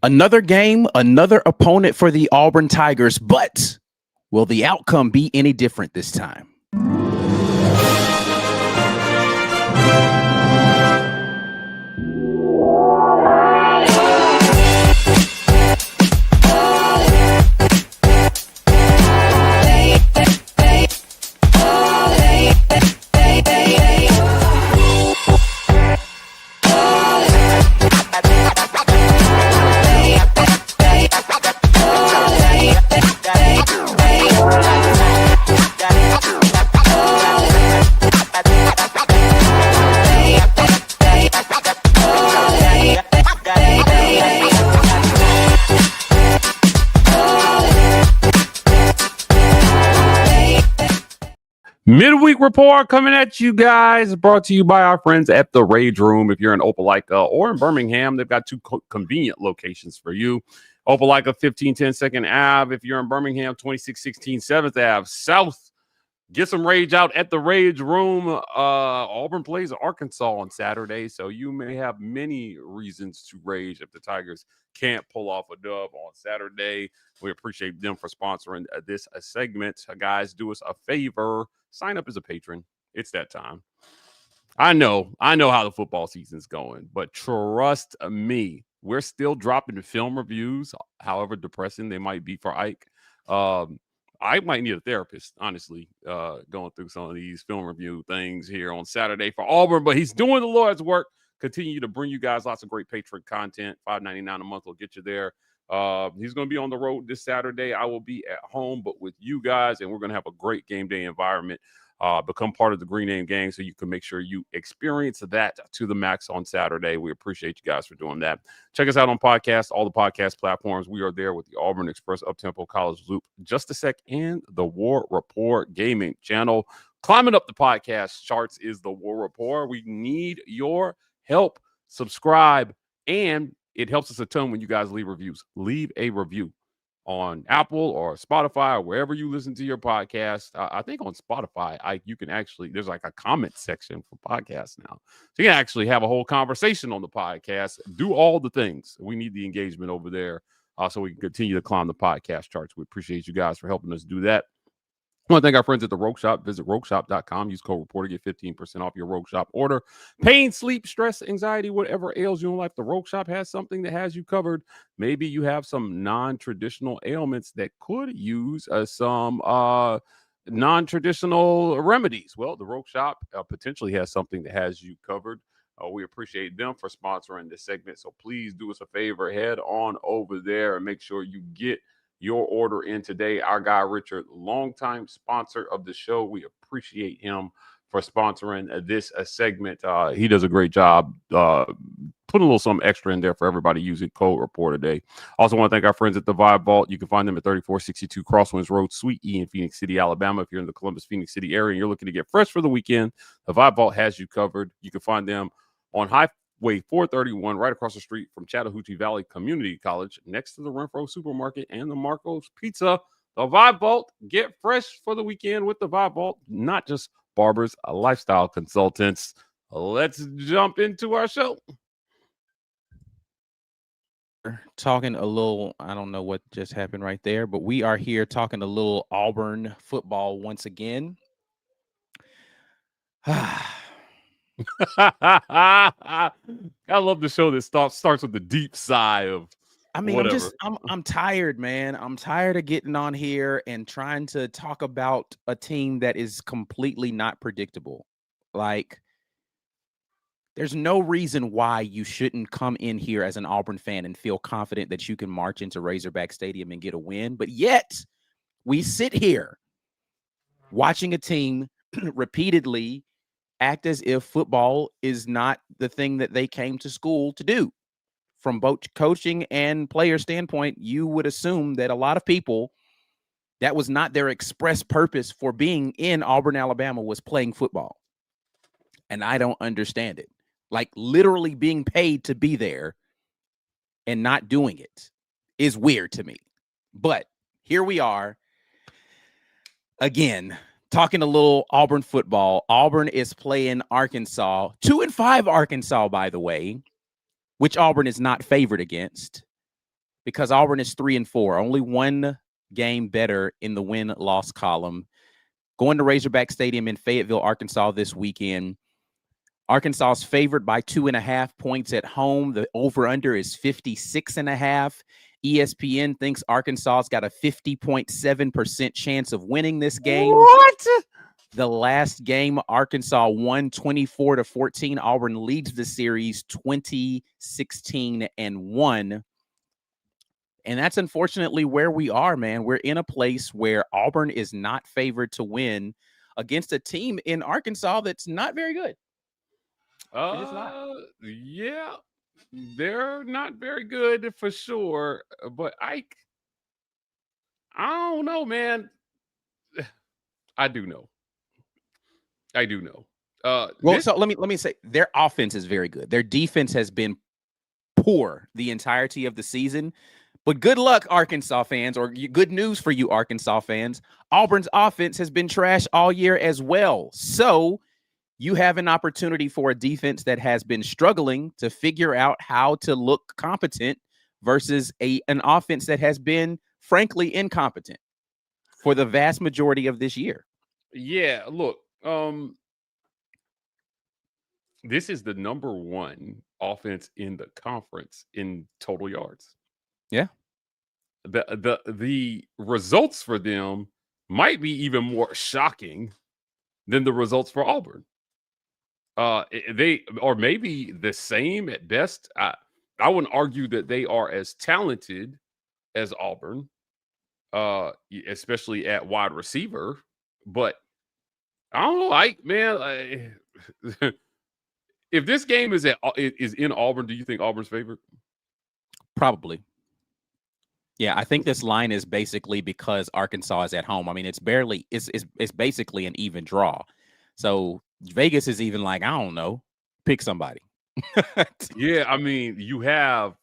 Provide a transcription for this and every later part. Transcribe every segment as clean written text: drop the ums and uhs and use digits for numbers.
Another game, another opponent for the Auburn Tigers, but will the outcome be any different this time? Midweek report coming at you guys, brought to you by our friends at the Rage Room. If you're in Opelika or in Birmingham, they've got two convenient locations for you. Opelika, 1510 2nd Ave. If you're in Birmingham, 2616 7th Ave. South, get some rage out at the Rage Room. Auburn plays Arkansas on Saturday, so you may have many reasons to rage if the Tigers can't pull off a dub on Saturday. We appreciate them for sponsoring this segment. Guys, do us a favor. Sign up as a patron. It's that time. I know how the football season's going, but trust me, we're still dropping film reviews, however depressing they might be for Ike. I might need a therapist, honestly, going through some of these film review things here on Saturday for Auburn, but he's doing the Lord's work. Continue to bring you guys lots of great patron content. $5.99 a month will get you there. He's going to be on the road this Saturday. I will be at home, but with you guys, and we're going to have a great game day environment. Become part of the Green Name Gang so you can make sure you experience that to the max on Saturday. We appreciate you guys for doing that. Check us out on podcasts, all the podcast platforms. We are there with the Auburn Express Uptempo College Loop, Just a Sec, and the War Rapport Gaming channel. Climbing up the podcast charts is the War Rapport. We need your help. Subscribe, and it helps us a ton when you guys leave reviews. Leave a review on Apple or Spotify or wherever you listen to your podcast. I think on Spotify, you can actually, there's like a comment section for podcasts now. So you can actually have a whole conversation on the podcast. Do all the things. We need the engagement over there so we can continue to climb the podcast charts. We appreciate you guys for helping us do that. I want to thank our friends at the Rogue Shop. Visit rogueshop.com. Use code REPORTER. Get 15% off your Rogue Shop order. Pain, sleep, stress, anxiety, whatever ails you in life, the Rogue Shop has something that has you covered. Maybe you have some non-traditional ailments that could use some non-traditional remedies. Well, the Rogue Shop potentially has something that has you covered. We appreciate them for sponsoring this segment. So please do us a favor. Head on over there and make sure you get your order in today. Our guy Richard, longtime sponsor of the show. We appreciate him for sponsoring this segment. He does a great job putting a little something extra in there for everybody using code REPORT today. Also want to thank our friends at the Vibe Vault. You can find them at 3462 Crosswinds Road, Suite E in Phoenix City, Alabama. If you're in the Columbus, Phoenix City area and you're looking to get fresh for the weekend, the Vibe Vault has you covered. You can find them on Highway 431, right across the street from Chattahoochee Valley Community College, next to the Renfro Supermarket and the Marco's Pizza. The Vibe Vault, get fresh for the weekend with the Vibe Vault, not just barbers, lifestyle consultants. Let's jump into our show. Talking a little, I don't know what just happened right there, but we are here talking a little Auburn football once again. I love the show that starts with the deep sigh of whatever. I'm tired, man. I'm tired of getting on here and trying to talk about a team that is completely not predictable. Like, there's no reason why you shouldn't come in here as an Auburn fan and feel confident that you can march into Razorback Stadium and get a win. But yet we sit here watching a team repeatedly act as if football is not the thing that they came to school to do. From both coaching and player standpoint, you would assume that a lot of people, that was not their express purpose for being in Auburn, Alabama, was playing football. And I don't understand it. Like, literally being paid to be there and not doing it is weird to me. But here we are again, talking a little Auburn football. Auburn is playing Arkansas, 2-5 Arkansas, by the way, which Auburn is not favored against. because Auburn is 3-4, only one game better in the win-loss column. Going to Razorback Stadium in Fayetteville, Arkansas this weekend. Arkansas is favored by 2.5 points at home. The over-under is 56.5. ESPN thinks Arkansas's got a 50.7% chance of winning this game. What? The last game, Arkansas won 24-14. Auburn leads the series 20-16-1. And that's unfortunately where we are, man. We're in a place where Auburn is not favored to win against a team in Arkansas that's not very good. Yeah, they're not very good for sure. But I don't know, man. I do know. So let me say their offense is very good. Their defense has been poor the entirety of the season. But good luck, Arkansas fans, or good news for you, Arkansas fans. Auburn's offense has been trash all year as well. So you have an opportunity for a defense that has been struggling to figure out how to look competent versus an offense that has been, frankly, incompetent for the vast majority of this year. Yeah, look, this is the number one offense in the conference in total yards. Yeah. The results for them might be even more shocking than the results for Auburn. They or maybe the same at best. I wouldn't argue that they are as talented as Auburn, especially at wide receiver. But I don't know, if this game is in Auburn, do you think Auburn's favored? Probably. Yeah, I think this line is basically because Arkansas is at home. I mean, it's basically an even draw. So Vegas is even like, I don't know, pick somebody. Yeah, I mean, you have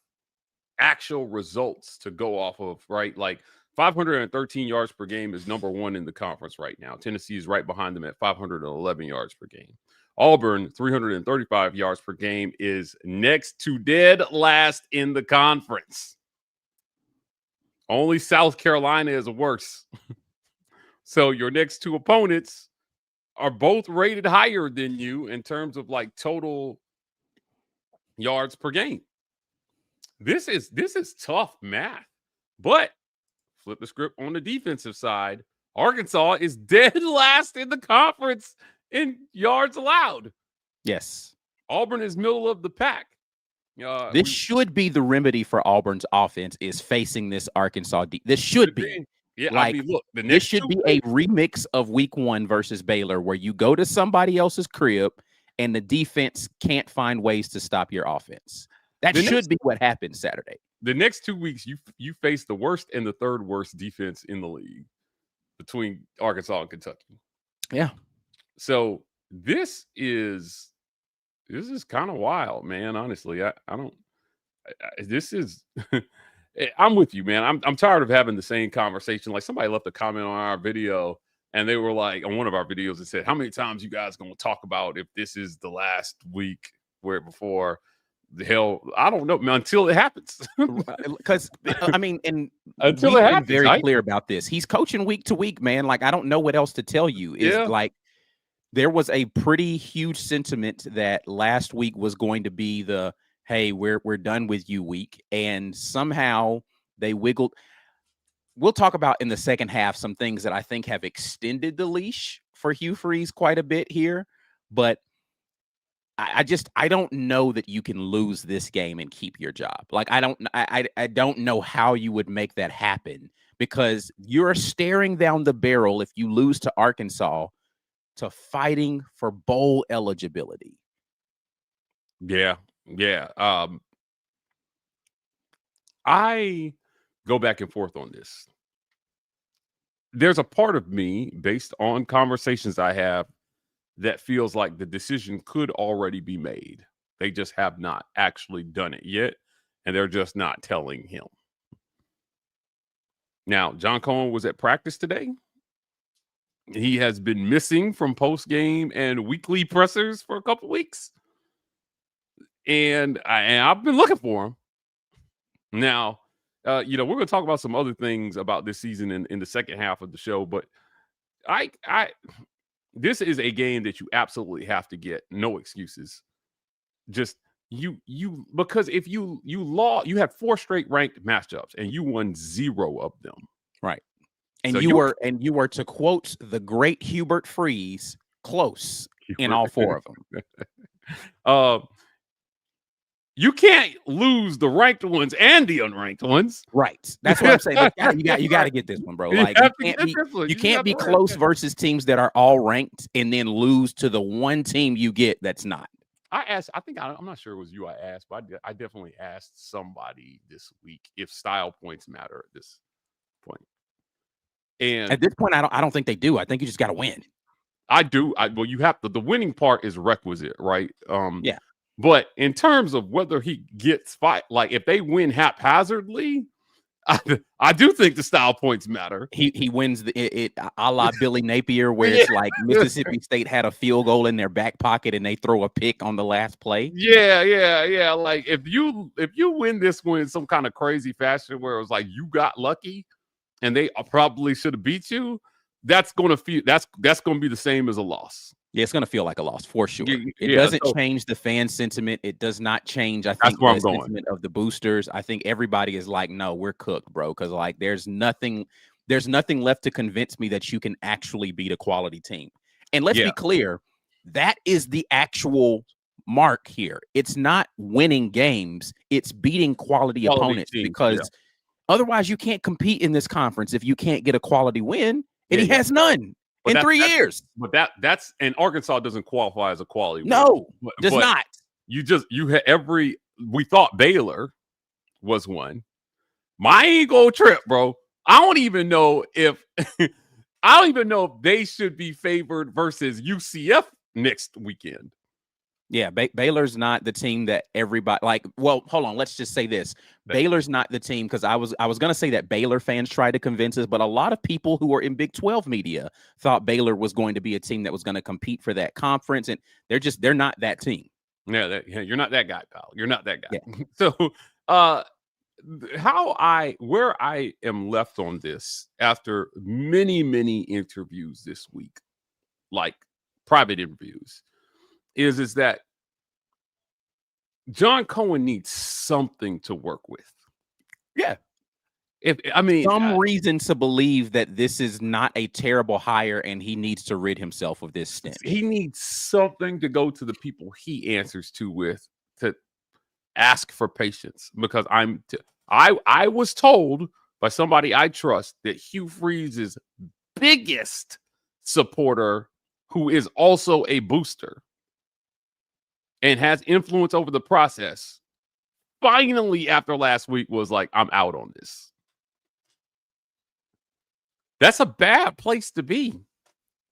actual results to go off of, right? Like 513 yards per game is number one in the conference right now. Tennessee is right behind them at 511 yards per game. Auburn, 335 yards per game, is next to dead last in the conference. Only South Carolina is worse. So your next two opponents are both rated higher than you in terms of like total yards per game. This is tough math. But flip the script on the defensive side. Arkansas is dead last in the conference in yards allowed. Yes. Auburn is middle of the pack. This should be the remedy for Auburn's offense is facing this Arkansas. This should be. Yeah, like, I mean, look, this should be a remix of week 1 versus Baylor where you go to somebody else's crib and the defense can't find ways to stop your offense. That should be what happens Saturday. The next 2 weeks, you face the worst and the third worst defense in the league between Arkansas and Kentucky. Yeah. So this is kind of wild, man. Honestly, I'm with you, man. I'm tired of having the same conversation. Like somebody left a comment on our video and they were like, on one of our videos, and said, how many times you guys going to talk about if this is the last week before the hell? I don't know, man, until it happens. Because I mean, and until it happens, very clear about this. He's coaching week to week, man. Like, I don't know what else to tell you. Like, there was a pretty huge sentiment that last week was going to be the, hey, we're done with you week. And somehow they wiggled. We'll talk about in the second half some things that I think have extended the leash for Hugh Freeze quite a bit here. But I don't know that you can lose this game and keep your job. Like, I don't know how you would make that happen, because you're staring down the barrel if you lose to Arkansas to fighting for bowl eligibility. Yeah. I go back and forth on this. There's a part of me, based on conversations I have, that feels like the decision could already be made. They just have not actually done it yet, and they're just not telling him. Now, John Cohen was at practice today. He has been missing from post-game and weekly pressers for a couple weeks. And I've been looking for him. Now, We're going to talk about some other things about this season in the second half of the show, but this is a game that you absolutely have to get. No excuses. Just because if you lost, you had 4 straight ranked matchups and you won 0 of them. Right. And So you were, to quote the great Hugh Freeze, close in all 4 of them. You can't lose the ranked ones and the unranked ones. Right. That's what I'm saying. But you got to get this one, bro. Like you can't be close versus teams that are all ranked and then lose to the one team you get that's not. I'm not sure it was you I asked, but I definitely asked somebody this week if style points matter at this point. And at this point, I don't think they do. I think you just got to win. I do. Well, you have to. The winning part is requisite, right? Yeah. But in terms of whether he gets fight, like if they win haphazardly, I do think the style points matter. He wins it a la Billy Napier, where it's like Mississippi State had a field goal in their back pocket and they throw a pick on the last play. Yeah. Like if you win this one in some kind of crazy fashion where it was like you got lucky and they probably should have beat you, that's gonna be the same as a loss. Yeah, it's going to feel like a loss for sure. It doesn't change the fan sentiment. It does not change, I think, the sentiment of the boosters. I think everybody is like, no, we're cooked, bro. Because like there's nothing left to convince me that you can actually beat a quality team. And let's be clear, that is the actual mark here. It's not winning games, it's beating quality opponents teams, because otherwise you can't compete in this conference if you can't get a quality win. And he has none. In 3 years. But that's and Arkansas doesn't qualify as a quality. No, does not. We thought Baylor was one. My ego trip, bro. I don't even know if they should be favored versus UCF next weekend. Yeah, Baylor's not the team that everybody like. Well, hold on. Let's just say this. Baylor's not the team, because I was going to say that Baylor fans tried to convince us, but a lot of people who are in Big 12 media thought Baylor was going to be a team that was going to compete for that conference, and they're not that team. Yeah, you're not that guy, pal. You're not that guy. Yeah. So, where I am left on this after many interviews this week, like private interviews, is that John Cohen needs something to work with. Yeah. Some reason to believe that this is not a terrible hire and he needs to rid himself of this stench. He needs something to go to the people he answers to with to ask for patience, because I was told by somebody I trust that Hugh Freeze's biggest supporter, who is also a booster and has influence over the process, finally after last week was like, I'm out on this. That's a bad place to be.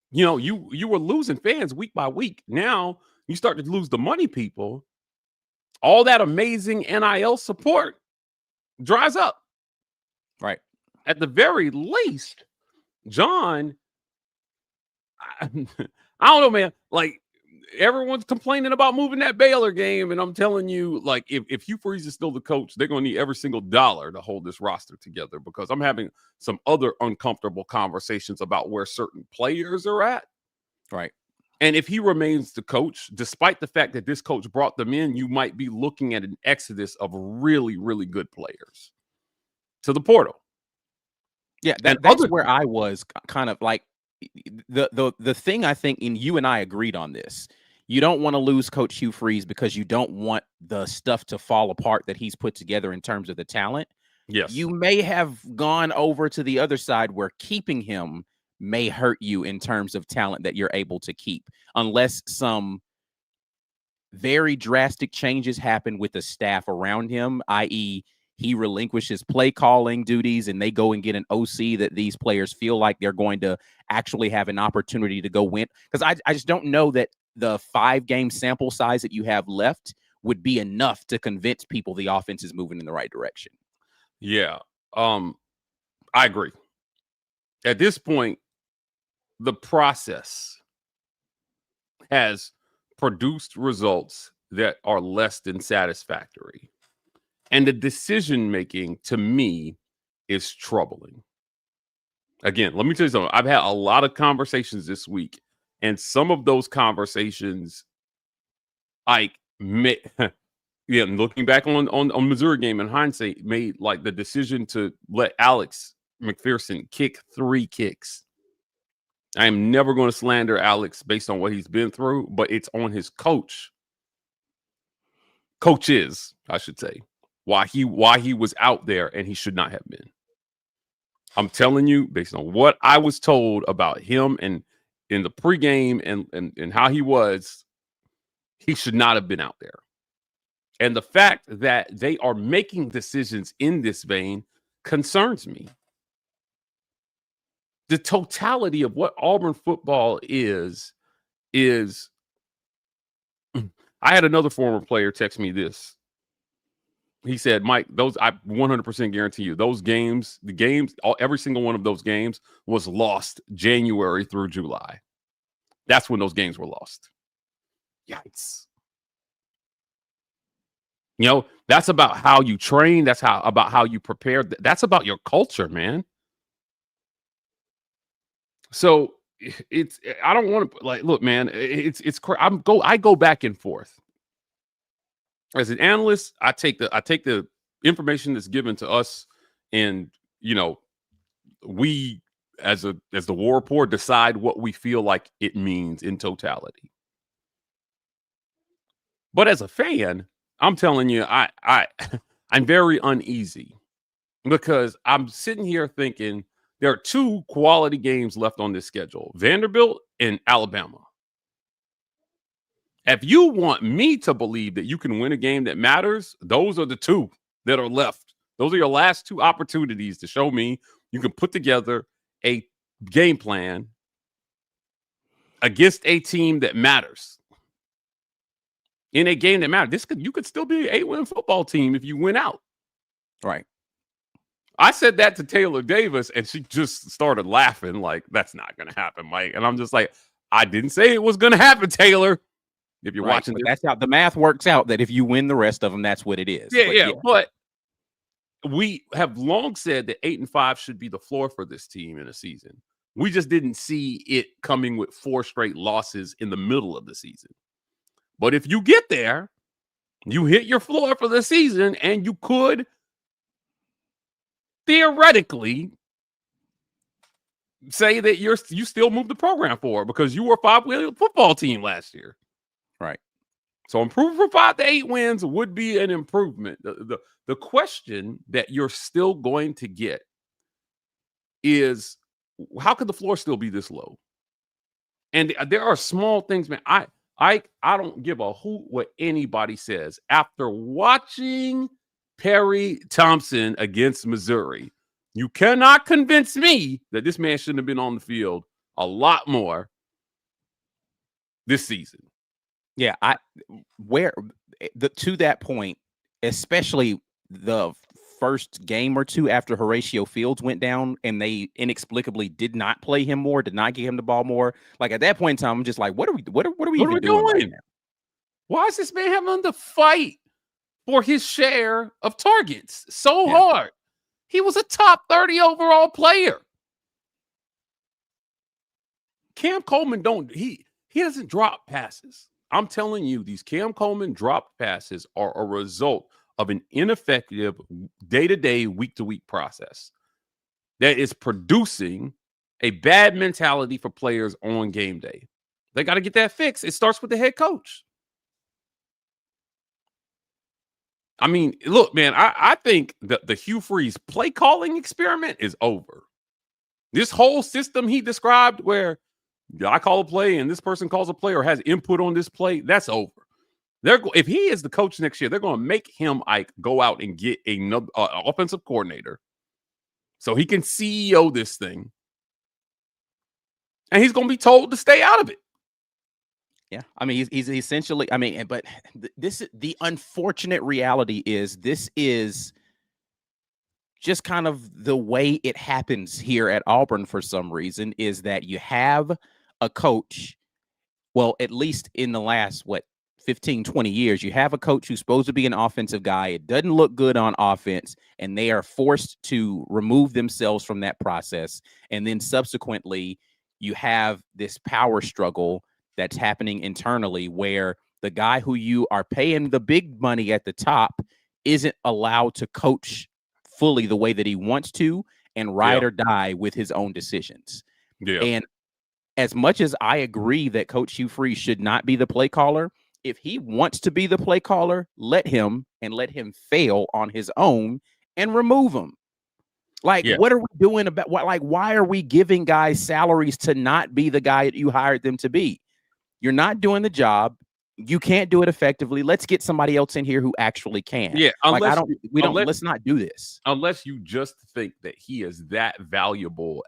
You were losing fans week by week. Now you start to lose the money people. All that amazing NIL support dries up. Right. At the very least, John, I don't know, man. Like, everyone's complaining about moving that Baylor game, and I'm telling you, like, if Hugh Freeze is still the coach, they're going to need every single dollar to hold this roster together, because I'm having some other uncomfortable conversations about where certain players are at. Right. And if he remains the coach, despite the fact that this coach brought them in, you might be looking at an exodus of really good players to the portal. Yeah, that's where I was kind of like the thing. I think, and you and I agreed on this. You don't want to lose Coach Hugh Freeze because you don't want the stuff to fall apart that he's put together in terms of the talent. Yes. You may have gone over to the other side where keeping him may hurt you in terms of talent that you're able to keep, unless some very drastic changes happen with the staff around him, i.e., he relinquishes play calling duties and they go and get an OC that these players feel like they're going to actually have an opportunity to go win. Because I just don't know that the 5-game sample size that you have left would be enough to convince people the offense is moving in the right direction. Yeah. I agree. At this point, the process has produced results that are less than satisfactory. And the decision making to me is troubling. Again, let me tell you something. I've had a lot of conversations this week, and some of those conversations, like, yeah, looking back on Missouri game in hindsight, made like the decision to let Alex McPherson kick 3 kicks. I am never going to slander Alex based on what he's been through, but it's on his coaches, I should say, why he was out there and he should not have been. I'm telling you, based on what I was told about him and in the pregame and how he was, he should not have been out there. And the fact that they are making decisions in this vein concerns me. The totality of what Auburn football is I had another former player text me this. He said, Mike, those, I 100% guarantee you, those games, every single one of those games was lost January through July. That's when those games were lost. Yikes. You know, that's about how you train. That's about how you prepare. That's about your culture, man. So I don't want to, like, look, man, I go back and forth. As an analyst, I take the information that's given to us, and we as the War Rapport decide what we feel like it means in totality. But as a fan, I'm telling you, I'm very uneasy because I'm sitting here thinking there are 2 quality games left on this schedule: Vanderbilt and Alabama. If you want me to believe that you can win a game that matters, those are the 2 that are left. Those are your last 2 opportunities to show me you can put together a game plan against a team that matters. In a game that matters, you could still be an 8-win football team if you win out. Right. I said that to Taylor Davis, and she just started laughing like, that's not going to happen, Mike. And I'm just like, I didn't say it was going to happen, Taylor. If you're watching this. That's how the math works out, that if you win the rest of them, that's what it is. But we have long said that 8-5 should be the floor for this team in a season. We just didn't see it coming with 4 straight losses in the middle of the season. But if you get there, you hit your floor for the season, and you could theoretically say that you still move the program forward because you were a 5-win football team last year. Right. So improving from 5 to 8 wins would be an improvement. The question that you're still going to get is, how could the floor still be this low? And there are small things, man. I don't give a hoot what anybody says. After watching Perry Thompson against Missouri, you cannot convince me that this man shouldn't have been on the field a lot more this season. Yeah, to that point, especially the first game or 2 after Horatio Fields went down and they inexplicably did not play him more, did not give him the ball more. Like, at that point in time, I'm just like, what are we even doing right now? Why is this man having to fight for his share of targets so hard? He was a top 30 overall player. Cam Coleman he doesn't drop passes. I'm telling you, these Cam Coleman drop passes are a result of an ineffective day-to-day, week-to-week process that is producing a bad mentality for players on game day. They got to get that fixed. It starts with the head coach. I mean, look, man, I think that the Hugh Freeze play calling experiment is over. This whole system he described where I call a play and this person calls a play or has input on this play, that's over. If he is the coach next year, they're going to make him go out and get another offensive coordinator so he can CEO this thing. And he's going to be told to stay out of it. Yeah, I mean, he's essentially, I mean, but this is the unfortunate reality is this is just kind of the way it happens here at Auburn for some reason, is that you have a coach, well, at least in the last, 15, 20 years. You have a coach who's supposed to be an offensive guy. It doesn't look good on offense, and they are forced to remove themselves from that process. And then subsequently, you have this power struggle that's happening internally where the guy who you are paying the big money at the top isn't allowed to coach fully the way that he wants to and ride or die with his own decisions. Yeah. And as much as I agree that Coach Hugh Freeze should not be the play caller, if he wants to be the play caller, let him fail on his own and remove him. Like, what are we doing about why are we giving guys salaries to not be the guy that you hired them to be? You're not doing the job. You can't do it effectively. Let's get somebody else in here who actually can. Yeah, let's not do this. Unless you just think that he is that valuable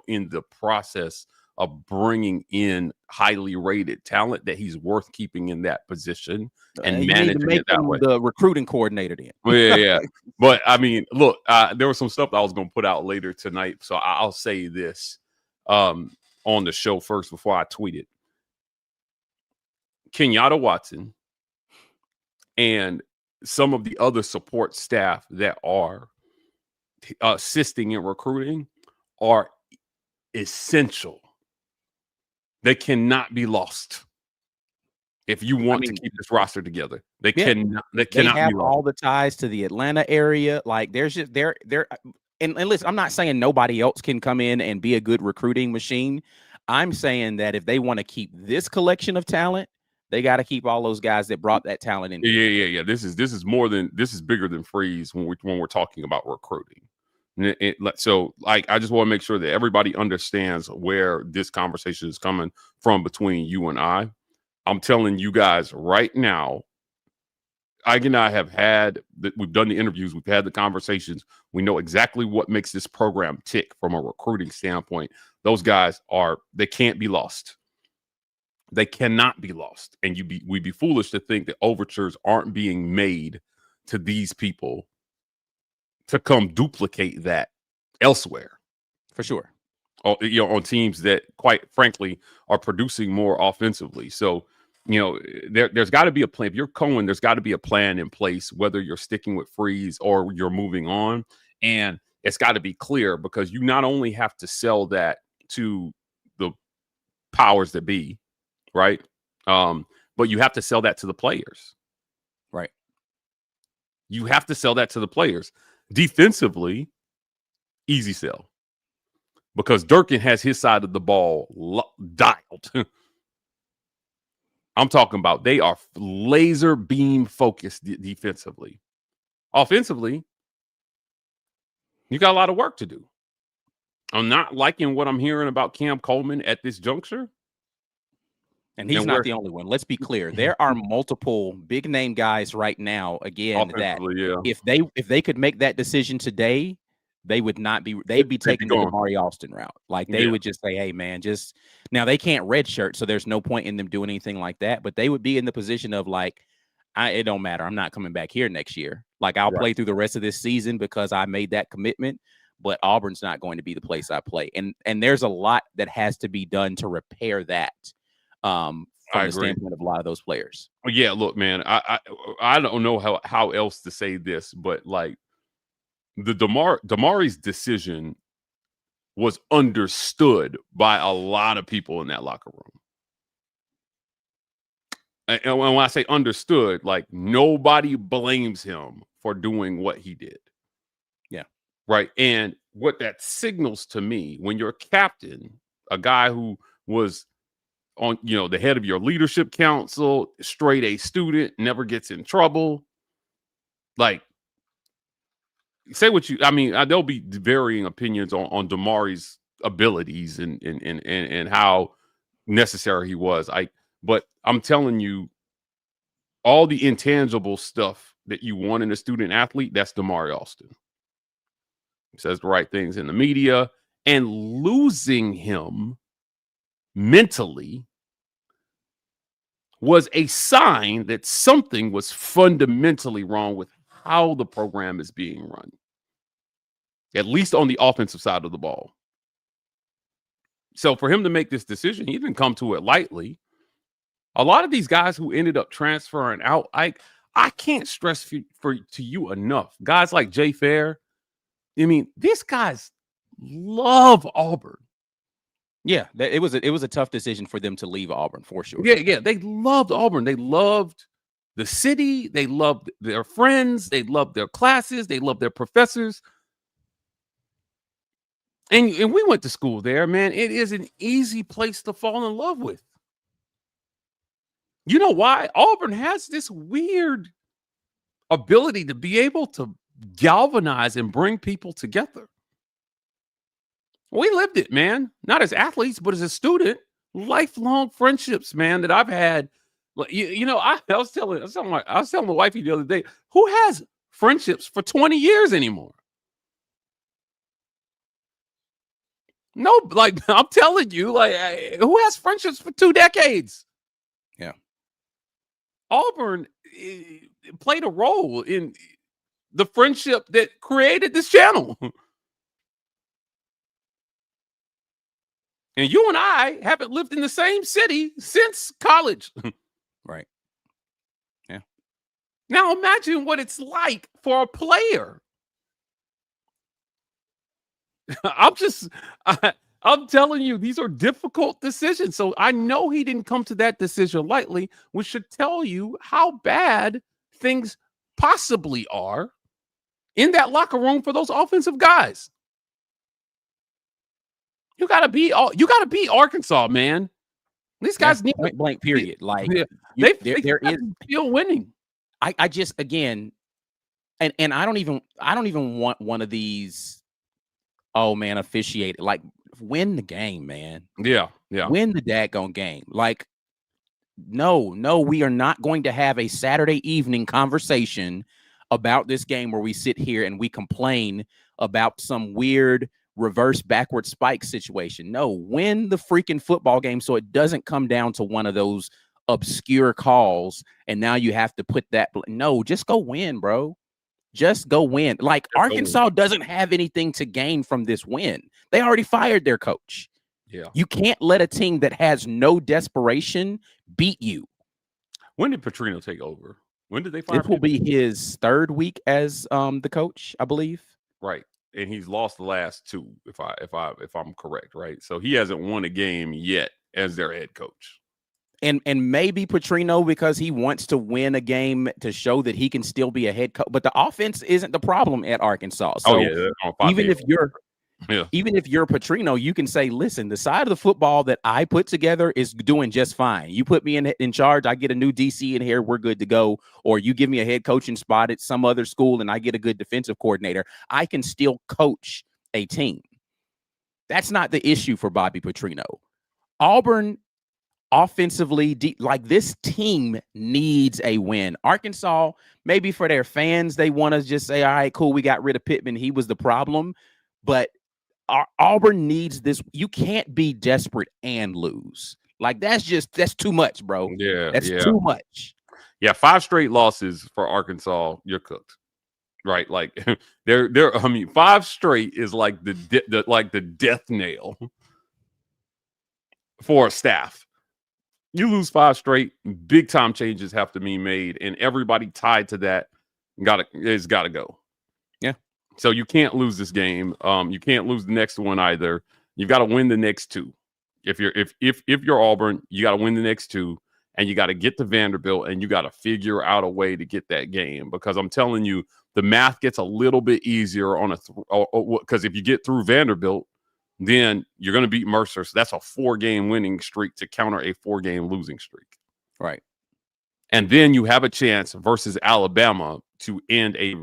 in the process of bringing in highly rated talent that he's worth keeping in that position and managing it that way. The recruiting coordinator then. Yeah. But I mean, look, there was some stuff I was going to put out later tonight. So I'll say this on the show first before I tweet it. Kenyatta Watson and some of the other support staff that are assisting in recruiting are essential. They cannot be lost if you want to keep this roster together. They cannot have be lost. All the ties to the Atlanta area. Like there's just and listen, I'm not saying nobody else can come in and be a good recruiting machine. I'm saying that if they want to keep this collection of talent, they got to keep all those guys that brought that talent in. Yeah. This is bigger than Freeze when we're talking about recruiting. So I just want to make sure that everybody understands where this conversation is coming from between you and I. I'm telling you guys right now, Ike and I we've done the interviews, we've had the conversations. We know exactly what makes this program tick from a recruiting standpoint. Those guys they can't be lost. They cannot be lost. And we'd be foolish to think that overtures aren't being made to these people to come duplicate that elsewhere. For sure. On teams that, quite frankly, are producing more offensively. So, there's got to be a plan. If you're Cohen, there's got to be a plan in place, whether you're sticking with Freeze or you're moving on. And it's got to be clear because you not only have to sell that to the powers that be, right? But you have to sell that to the players. Right. You have to sell that to the players. Defensively, easy sell. Because Durkin has his side of the ball dialed. I'm talking about they are laser beam focused defensively. Offensively, you got a lot of work to do. I'm not liking what I'm hearing about Cam Coleman at this juncture. And he's not the only one. Let's be clear. There are multiple big name guys right now, again, that if they could make that decision today, they would not be, they'd be taking the Damari Alston route. Like they would just say, hey man, now they can't redshirt, so there's no point in them doing anything like that. But they would be in the position of like, it don't matter. I'm not coming back here next year. Like I'll play through the rest of this season because I made that commitment, but Auburn's not going to be the place I play. And there's a lot that has to be done to repair that. From the standpoint of a lot of those players. Yeah, look, man, I don't know how else to say this, but like the Damari's decision was understood by a lot of people in that locker room. And when I say understood, like nobody blames him for doing what he did. Yeah. Right. And what that signals to me, when you're a captain, a guy who was on, the head of your leadership council, straight A student, never gets in trouble. Like, say what there'll be varying opinions on Damari's abilities and how necessary he was. But I'm telling you, all the intangible stuff that you want in a student athlete, that's Damari Alston. He says the right things in the media, and losing him mentally was a sign that something was fundamentally wrong with how the program is being run, at least on the offensive side of the ball. So for him to make this decision, he didn't come to it lightly. A lot of these guys who ended up transferring out, I can't stress to you enough. Guys like Jay Fair, I mean, these guys love Auburn. Yeah, it was a tough decision for them to leave Auburn for sure. Yeah, they loved Auburn. They loved the city. They loved their friends. They loved their classes. They loved their professors. And we went to school there, man. It is an easy place to fall in love with. You know why? Auburn has this weird ability to be able to galvanize and bring people together. We lived it, man. Not as athletes, but as a student. Lifelong friendships, man, that I've had. You know, I was telling the wifey the other day, who has friendships for 20 years anymore? No, like I'm telling you, like who has friendships for 2 decades? Yeah. Auburn played a role in the friendship that created this channel. And you and I haven't lived in the same city since college. Right. Yeah. Now imagine what it's like for a player. I'm telling you, these are difficult decisions. So I know he didn't come to that decision lightly, which should tell you how bad things possibly are in that locker room for those offensive guys. You gotta beat Arkansas, man. These guys need point blank period. Like they there is still winning. I just again, and I don't even want one of these. Oh man, officiate like win the game, man. Yeah. Win the daggone game. Like, no, we are not going to have a Saturday evening conversation about this game where we sit here and we complain about some weird reverse backward spike situation. No, win the freaking football game so it doesn't come down to one of those obscure calls and now you have to put that. No, just go win, bro. Just go win. Like Arkansas doesn't have anything to gain from this win. They already fired their coach. Yeah. You can't let a team that has no desperation beat you. When did Petrino take over? When did they fire him? This will be his 3rd week as the coach, I believe. Right. And he's lost the last 2, if I'm correct, right? So he hasn't won a game yet as their head coach. And maybe Petrino because he wants to win a game to show that he can still be a head coach. But the offense isn't the problem at Arkansas. So even if you're Petrino, you can say, listen, the side of the football that I put together is doing just fine. You put me in charge, I get a new DC in here, we're good to go. Or you give me a head coaching spot at some other school and I get a good defensive coordinator. I can still coach a team. That's not the issue for Bobby Petrino. Auburn offensively, like this team needs a win. Arkansas, maybe for their fans, they want to just say, all right, cool, we got rid of Pittman. He was the problem. But Auburn needs this. You can't be desperate and lose. Like that's too much, bro. Yeah. That's too much. Yeah, 5 straight losses for Arkansas. You're cooked. Right? Like they're 5 straight is like the death nail for a staff. You lose 5 straight, big time changes have to be made, and everybody tied to that is gotta go. Yeah. So you can't lose this game. You can't lose the next one either. You've got to win the next 2. If you're Auburn, you got to win the next 2, and you got to get to Vanderbilt, and you got to figure out a way to get that game. Because I'm telling you, the math gets a little bit easier on because if you get through Vanderbilt, then you're going to beat Mercer. So that's a 4-game winning streak to counter a 4-game losing streak. Right. And then you have a chance versus Alabama to end a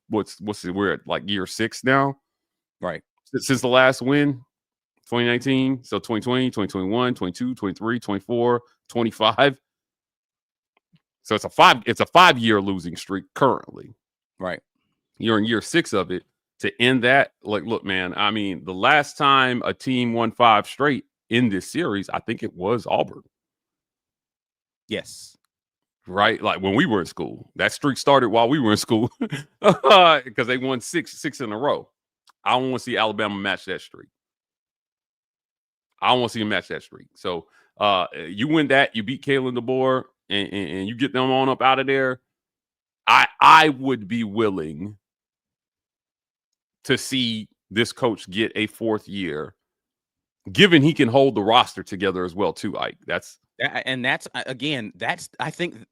we're at like year 6 now. Right. Since the last win, 2019. So 2020, 2021, 22, 23, 24, 25. So it's a 5-year losing streak currently. Right. You're in year 6 of it. To end that, like, look, man, I mean, the last time a team won 5 straight in this series, I think it was Auburn. Yes. Right? Like when we were in school. That streak started while we were in school because they won 6 in a row. I don't want to see Alabama match that streak. I don't want to see them match that streak. So You win that, you beat Kalen DeBoer, and you get them on up out of there. I would be willing to see this coach get a 4th year, given he can hold the roster together as well too, Ike. That's again, I think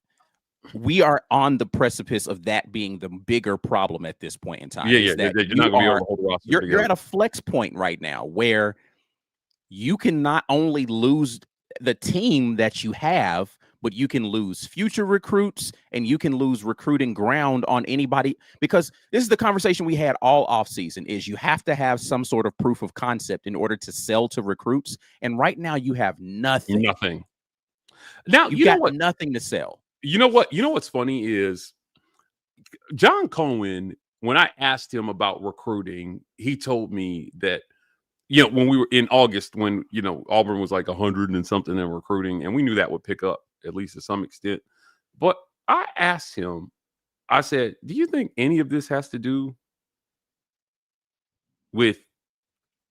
we are on the precipice of that being the bigger problem at this point in time. Yeah, is that you're not going to be able to hold the roster together. You're at a flex point right now where you can not only lose the team that you have, but you can lose future recruits and you can lose recruiting ground on anybody, because this is the conversation we had all offseason is you have to have some sort of proof of concept in order to sell to recruits. And right now you have nothing. Now, you got nothing to sell. You know what? You know what's funny is John Cohen, when I asked him about recruiting, he told me that, when we were in August, when, Auburn was like 100 and something in recruiting, and we knew that would pick up at least to some extent. But I asked him, I said, do you think any of this has to do with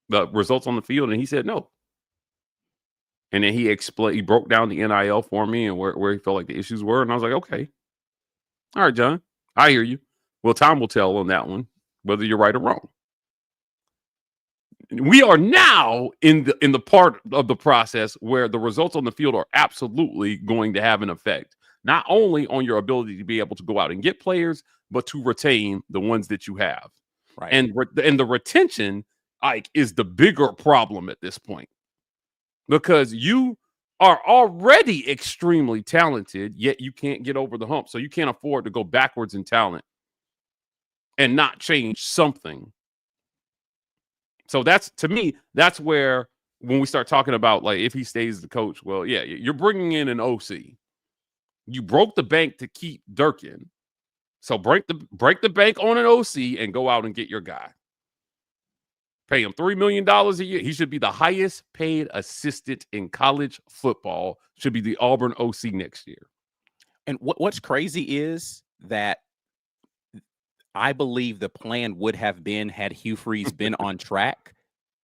the results on the field? And he said no. And then he broke down the NIL for me and where he felt like the issues were. And I was like, okay. All right, John, I hear you. Well, time will tell on that one, whether you're right or wrong. We are now in the part of the process where the results on the field are absolutely going to have an effect, not only on your ability to be able to go out and get players, but to retain the ones that you have. Right. And the retention, Ike, is the bigger problem at this point, because you are already extremely talented, yet you can't get over the hump. So you can't afford to go backwards in talent and not change something. So to me, that's where, when we start talking about, like, if he stays the coach, well, yeah, you're bringing in an OC. You broke the bank to keep Durkin. So break the bank on an OC and go out and get your guy. Pay him $3 million a year. He should be the highest paid assistant in college football. Should be the Auburn OC next year. And what's crazy is that I believe the plan would have been, had Hugh Freeze been on track,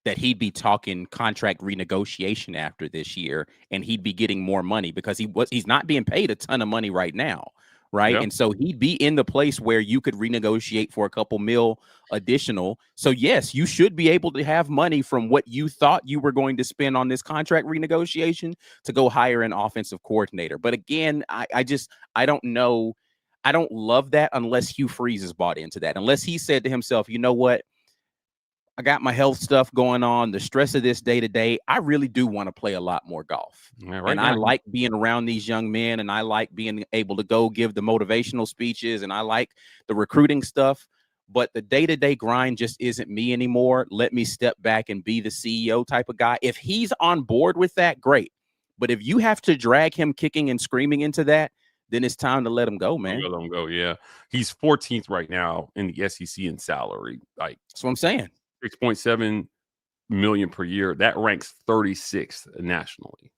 that he'd be talking contract renegotiation after this year, and he'd be getting more money, because he's not being paid a ton of money right now, right? Yeah. And so he'd be in the place where you could renegotiate for a couple mil additional. So yes, you should be able to have money from what you thought you were going to spend on this contract renegotiation to go hire an offensive coordinator. But again, I don't know. I don't love that unless Hugh Freeze is bought into that. Unless he said to himself, you know what? I got my health stuff going on, the stress of this day to day. I really do want to play a lot more golf. Yeah, and I like being around these young men, and I like being able to go give the motivational speeches, and I like the recruiting stuff. But the day-to-day grind just isn't me anymore. Let me step back and be the CEO type of guy. If he's on board with that, great. But if you have to drag him kicking and screaming into that, then it's time to let him go, man. Let him go, yeah. He's 14th right now in the SEC in salary. Like, that's what I'm saying. 6.7 million per year. That ranks 36th nationally.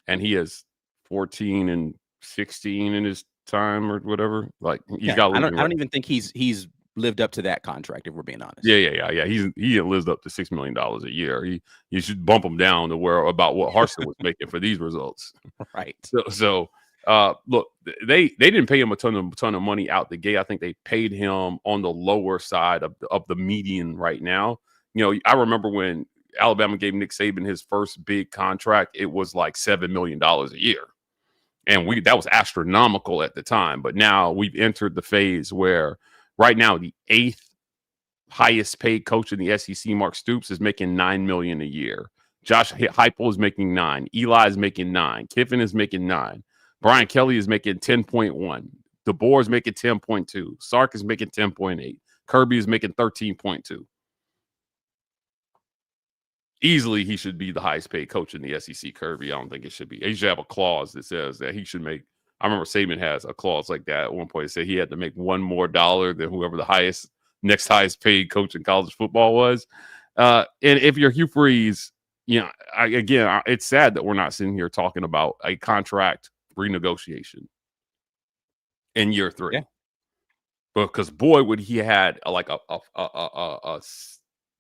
And he has 14 and 16 in his time or whatever. Like, he's got. I don't even think he's lived up to that contract, if we're being honest. Yeah. He lives up to $6 million a year. You should bump him down to where about what Harsin was making for these results. Right. So look, they didn't pay him a ton of money out the gate. I think they paid him on the lower side of the median right now. I remember when Alabama gave Nick Saban his first big contract, it was like $7 million a year. And that was astronomical at the time. But now we've entered the phase where right now the 8th highest paid coach in the SEC, Mark Stoops, is making $9 million a year. Josh Heupel is making $9 million. Eli is making $9 million. Kiffin is making $9 million. Brian Kelly is making 10.1. DeBoer is making 10.2. Sark is making 10.8. Kirby is making 13.2. Easily, he should be the highest paid coach in the SEC. Kirby, I don't think it should be. He should have a clause that says that he should make. I remember Saban has a clause like that at one point. It said he had to make $1 more than whoever the next highest paid coach in college football was. And if you're Hugh Freeze, it's sad that we're not sitting here talking about a contract renegotiation in year 3. Yeah. Because boy, would he had like what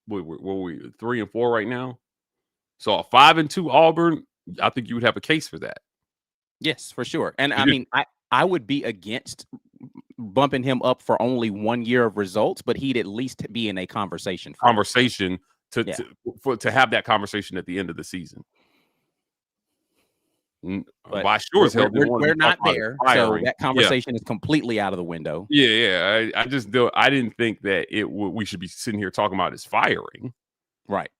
were we 3-4 right now? So a 5-2 Auburn I think you would have a case for that. Yes, for sure. And I mean, I would be against bumping him up for only 1 year of results, but he'd at least be in a conversation. To have that conversation at the end of the season. But I sure as hell didn't want to we're talk not about there, so firing. that conversation is completely out of the window. Yeah. I just don't. I didn't think that we should be sitting here talking about his firing. Right.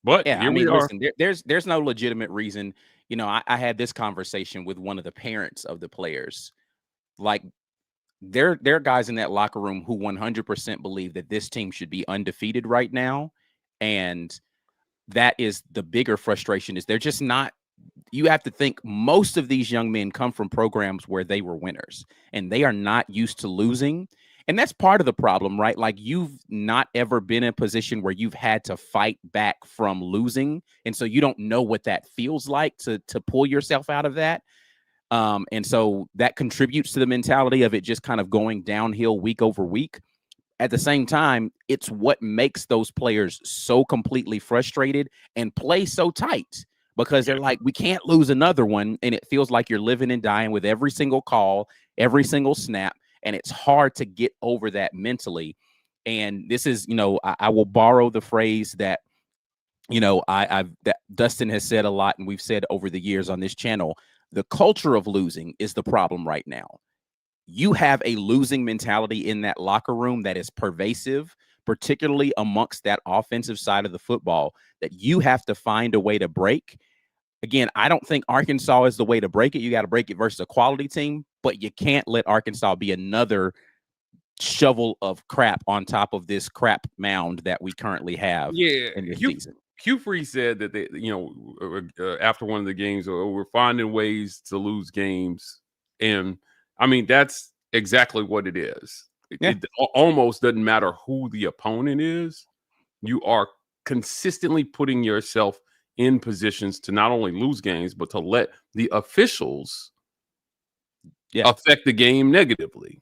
But yeah, here we are. Listen, there's no legitimate reason. You know, I had this conversation with one of the parents of the players. Like, there are guys in that locker room who 100% believe that this team should be undefeated right now, and that is the bigger frustration. Is they're just not. You have to think most of these young men come from programs where they were winners, and they are not used to losing. And that's part of the problem, right? Like, you've not ever been in a position where you've had to fight back from losing. And so you don't know what that feels like to pull yourself out of that. And so that contributes to the mentality of it just kind of going downhill week over week. At the same time, it's what makes those players so completely frustrated and play so tight, because they're like, we can't lose another one. And it feels like you're living and dying with every single call, every single snap. And it's hard to get over that mentally. And this is, I will borrow the phrase that, that Dustin has said a lot, and we've said over the years on this channel. The culture of losing is the problem right now. You have a losing mentality in that locker room that is pervasive, particularly amongst that offensive side of the football, that you have to find a way to break. Again, I don't think Arkansas is the way to break it. You got to break it versus a quality team, but you can't let Arkansas be another shovel of crap on top of this crap mound that we currently have in this season. Hugh Freeze said that they, after one of the games, we're finding ways to lose games. And I mean, that's exactly what it is. It almost doesn't matter who the opponent is. You are consistently putting yourself in positions to not only lose games, but to let the officials affect the game negatively.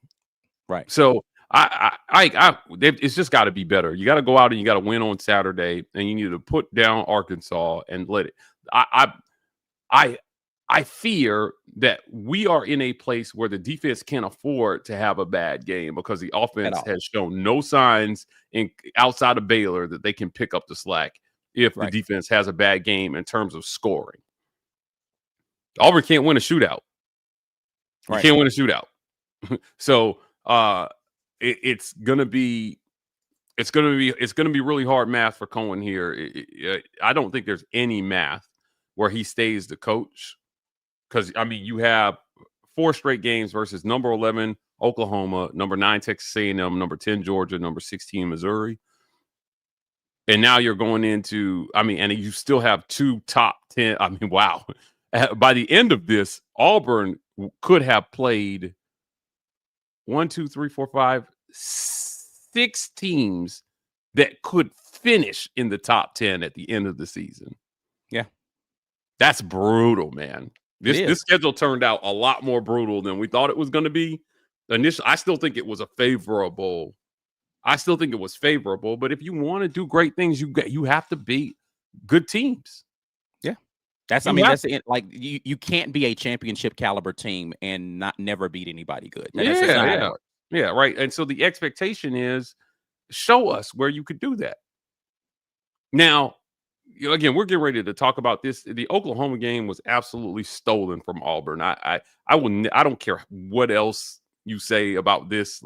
Right. So it's just got to be better. You got to go out and you got to win on Saturday, and you need to put down Arkansas and let it. I fear that we are in a place where the defense can't afford to have a bad game, because the offense has shown no signs outside of Baylor that they can pick up the slack if the defense has a bad game in terms of scoring. Auburn can't win a shootout. You can't win a shootout. So it's gonna be really hard math for Cohen here. I don't think there's any math where he stays the coach, because I mean, you have 4 straight games versus number 11 Oklahoma, number 9 Texas A&M, number 10 Georgia, number 16 Missouri. And now you're going into, and you still have 2 top 10. I mean, wow. By the end of this, Auburn could have played 1, 2, 3, 4, 5, 6 teams that could finish in the top 10 at the end of the season. Yeah. That's brutal, man. This schedule turned out a lot more brutal than we thought it was going to be. Initially, I still think it was favorable, but if you want to do great things, you have to beat good teams. Yeah. You can't be a championship caliber team and never beat anybody good. Yeah, right. And so the expectation is, show us where you could do that. Now, again, we're getting ready to talk about this. The Oklahoma game was absolutely stolen from Auburn. I don't care what else you say about this.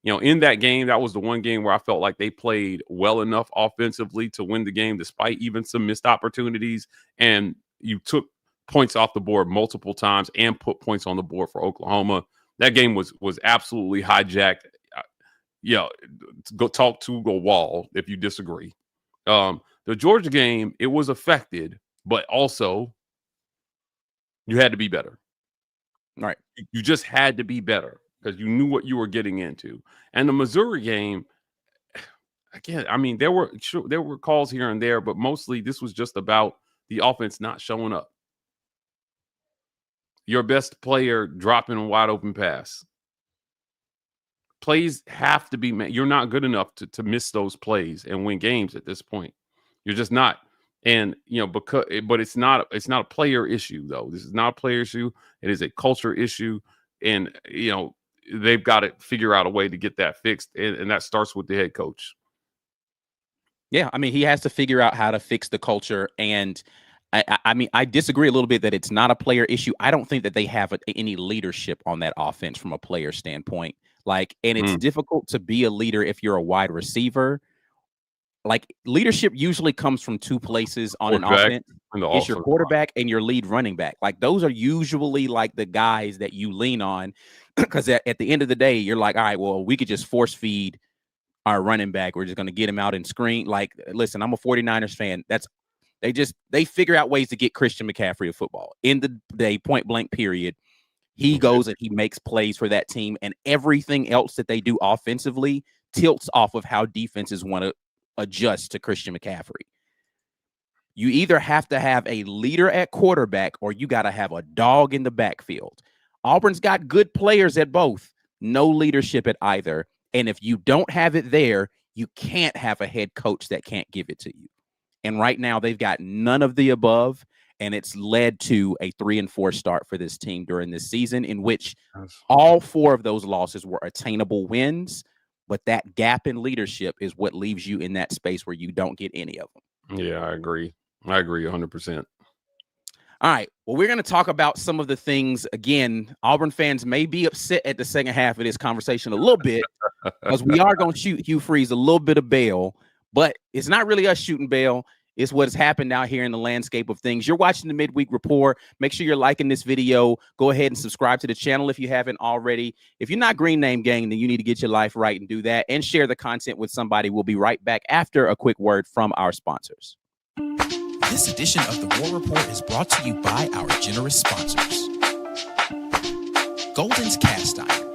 In that game, that was the one game where I felt like they played well enough offensively to win the game, despite even some missed opportunities. And you took points off the board multiple times and put points on the board for Oklahoma. That game was absolutely hijacked. Go talk to a wall if you disagree. The Georgia game, it was affected, but also you had to be better. Right. You just had to be better because you knew what you were getting into. And the Missouri game, again, there were calls here and there, but mostly this was just about the offense not showing up. Your best player dropping a wide open pass. Plays have to be made. You're not good enough to miss those plays and win games at this point. You're just not. And but it's not a player issue though. This is not a player issue. It is a culture issue, and they've got to figure out a way to get that fixed, and that starts with the head coach. Yeah, I mean, he has to figure out how to fix the culture. And I mean, I disagree a little bit that it's not a player issue. I don't think that they have any leadership on that offense from a player standpoint. Like, and it's difficult to be a leader if you're a wide receiver. Like, leadership usually comes from two places on an offense. It's your quarterback and your lead running back. Like, those are usually like the guys that you lean on, because at the end of the day, you're like, all right, well, we could just force feed our running back. We're just going to get him out and screen. Like, listen, I'm a 49ers fan. They figure out ways to get Christian McCaffrey to football. In the day, point blank period, he goes and he makes plays for that team, and everything else that they do offensively tilts off of how defenses want to adjust to Christian McCaffrey. You either have to have a leader at quarterback or you got to have a dog in the backfield. Auburn's got good players at both, no leadership at either. And if you don't have it there, you can't have a head coach that can't give it to you. And right now they've got none of the above, and it's led to a 3-4 start for this team during this season, in which all 4 of those losses were attainable wins. But that gap in leadership is what leaves you in that space where you don't get any of them. Yeah, I agree 100%. All right. Well, we're going to talk about some of the things. Again, Auburn fans may be upset at the second half of this conversation a little bit, because we are going to shoot Hugh Freeze a little bit of bail, but it's not really us shooting bail. It's what has happened out here in the landscape of things. You're watching the Midweek Report. Make sure you're liking this video. Go ahead and subscribe to the channel if you haven't already. If you're not Green Name Gang, then you need to get your life right and do that, and share the content with somebody. We'll be right back after a quick word from our sponsors. This edition of the War Rapport is brought to you by our generous sponsors. Golden's Cast Iron.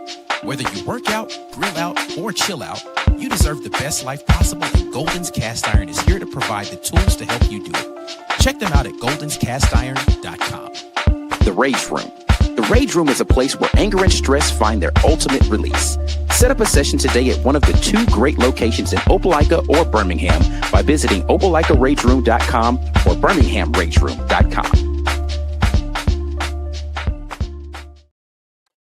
Whether you work out, grill out, or chill out, you deserve the best life possible, and Golden's Cast Iron is here to provide the tools to help you do it. Check them out at goldenscastiron.com. The Rage Room. The Rage Room is a place where anger and stress find their ultimate release. Set up a session today at one of the 2 great locations in Opelika or Birmingham by visiting opelikaRageRoom.com or BirminghamRageRoom.com.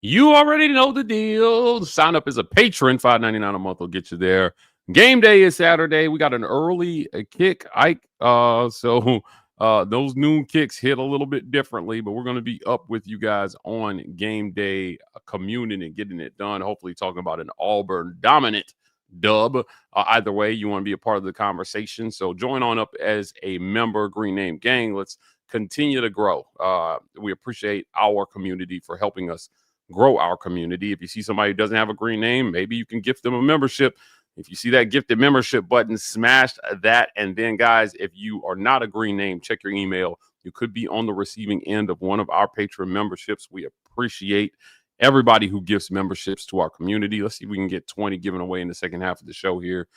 You already know the deal. Sign up as a patron. $5.99 a month will get you there. Game day is Saturday. We got an early kick, Ike. So those noon kicks hit a little bit differently, but we're going to be up with you guys on game day, communing and getting it done. Hopefully talking about an Auburn dominant dub. Either way, you want to be a part of the conversation. So join on up as a member, Green Name Gang. Let's continue to grow. We appreciate our community for helping us grow our community. If you see somebody who doesn't have a green name, maybe you can gift them a membership. If you see that gifted membership button, smash that. And then, guys, if you are not a green name, check your email. You could be on the receiving end of one of our patron memberships. We appreciate everybody who gives memberships to our community. Let's see if we can get 20 given away in the second half of the show here.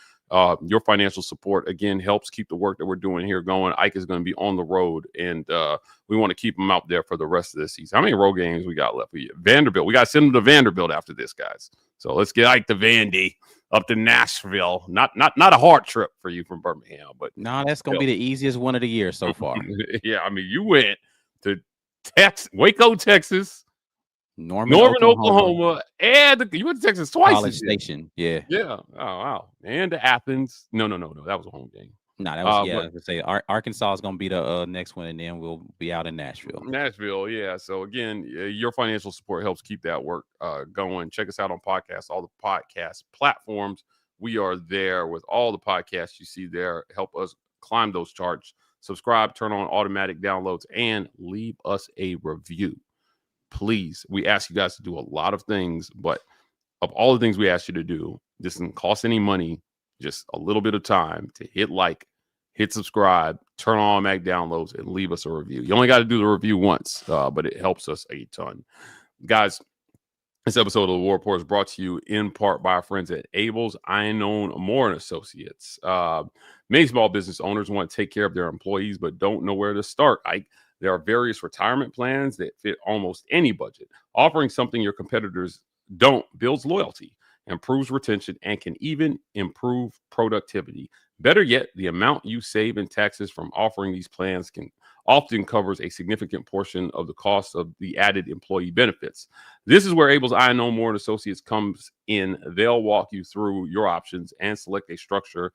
Your financial support, again, helps keep the work that we're doing here going. Ike is going to be on the road, and we want to keep him out there for the rest of the season. How many road games we got left? Vanderbilt. We got to send him to Vanderbilt after this, guys. So let's get Ike to Vandy up to Nashville. Not a hard trip for you from Birmingham, but no, that's going to be the easiest one of the year so far. Yeah, I mean, you went to Waco, Texas, Norman, Oklahoma, and you went to Texas twice. College Station, yeah. Oh wow, and to Athens. No, that was a home game. No, that was I was gonna say Arkansas is gonna be the next one, and then we'll be out in Nashville. Yeah. So again, your financial support helps keep that work going. Check us out on podcasts, all the podcast platforms. We are there with all the podcasts you see there. Help us climb those charts. Subscribe, turn on automatic downloads, and leave us a review. Please, we ask you guys to do a lot of things, but of all the things we ask you to do, this doesn't cost any money, just a little bit of time to hit like, hit subscribe, turn on automatic downloads, and leave us a review. You only got to do the review once, but it helps us a ton. Guys, this episode of the War Rapport is brought to you in part by our friends at Abel's Iannone Moore & Associates. Many small business owners want to take care of their employees, but don't know where to start. There are various retirement plans that fit almost any budget. Offering something your competitors don't builds loyalty. improves retention, and can even improve productivity. Better yet, the amount you save in taxes from offering these plans can often covers a significant portion of the cost of the added employee benefits. This is where Abel's Iannone Moore and Associates comes in. They'll walk you through your options and select a structure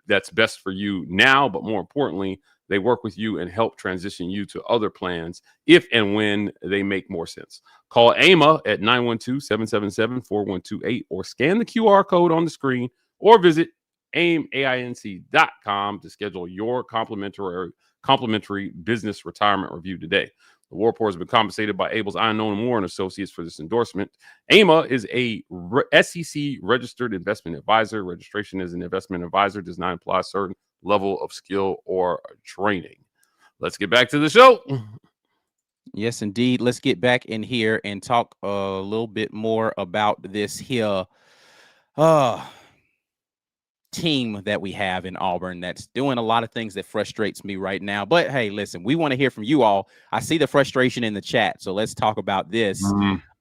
that's best for you now, but more importantly, they work with you and help transition you to other plans if and when they make more sense. Call AIMA at 912-777-4128 or scan the QR code on the screen or visit AIMAinc.com to schedule your complimentary business retirement review today. The War Rapport has been compensated by Abel's Iannone Moore and Associates for this endorsement. AIMA is a SEC registered investment advisor. Registration as an investment advisor does not imply a certain level of skill or training. Let's get back to the show. Yes, indeed. Let's get back in here and talk a little bit more about this here team that we have in Auburn that's doing a lot of things that frustrates me right now. But hey, listen, we want to hear from you all. I see the frustration in the chat, so let's talk about this.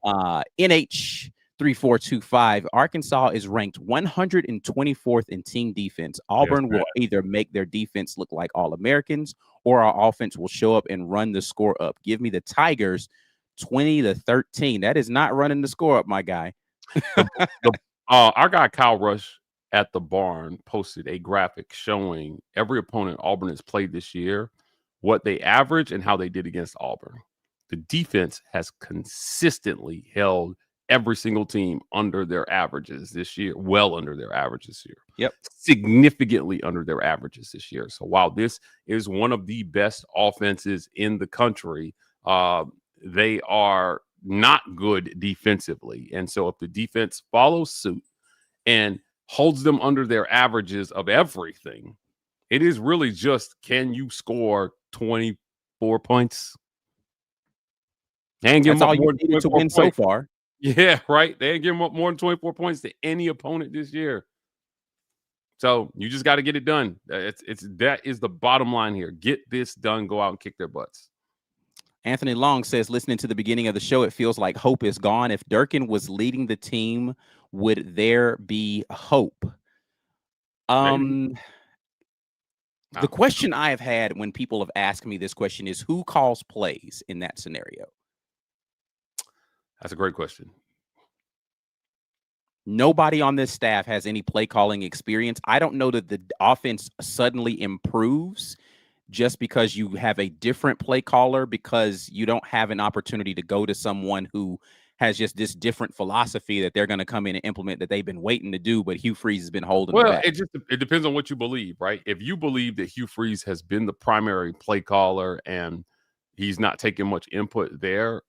NH3425, Arkansas is ranked 124th in team defense. Auburn will either make their defense look like All-Americans or our offense will show up and run the score up. Give me the Tigers 20-13. That is not running the score up, my guy. Our guy Kyle Rush at the barn posted a graphic showing every opponent Auburn has played this year, what they average and how they did against Auburn. The defense has consistently held every single team under their averages this year, well under their averages here. Yep. Significantly under their averages this year. So while this is one of the best offenses in the country, they are not good defensively. And so if the defense follows suit and holds them under their averages of everything, it is really just, can you score 24 points? And give That's all you needed to win so far. Yeah, right. They ain't give them up more than 24 points to any opponent this year. So you just got to get it done. That is the bottom line here. Get this done. Go out and kick their butts. Anthony Long says, listening to the beginning of the show, it feels like hope is gone. If Durkin was leading the team, would there be hope? The question I have had when people have asked me this question is, who calls plays in that scenario? That's a great question. Nobody on this staff has any play calling experience. I don't know that the offense suddenly improves just because you have a different play caller, because you don't have an opportunity to go to someone who has just this different philosophy that they're going to come in and implement that they've been waiting to do, but Hugh Freeze has been holding them back. It depends on what you believe, right? If you believe that Hugh Freeze has been the primary play caller and he's not taking much input there,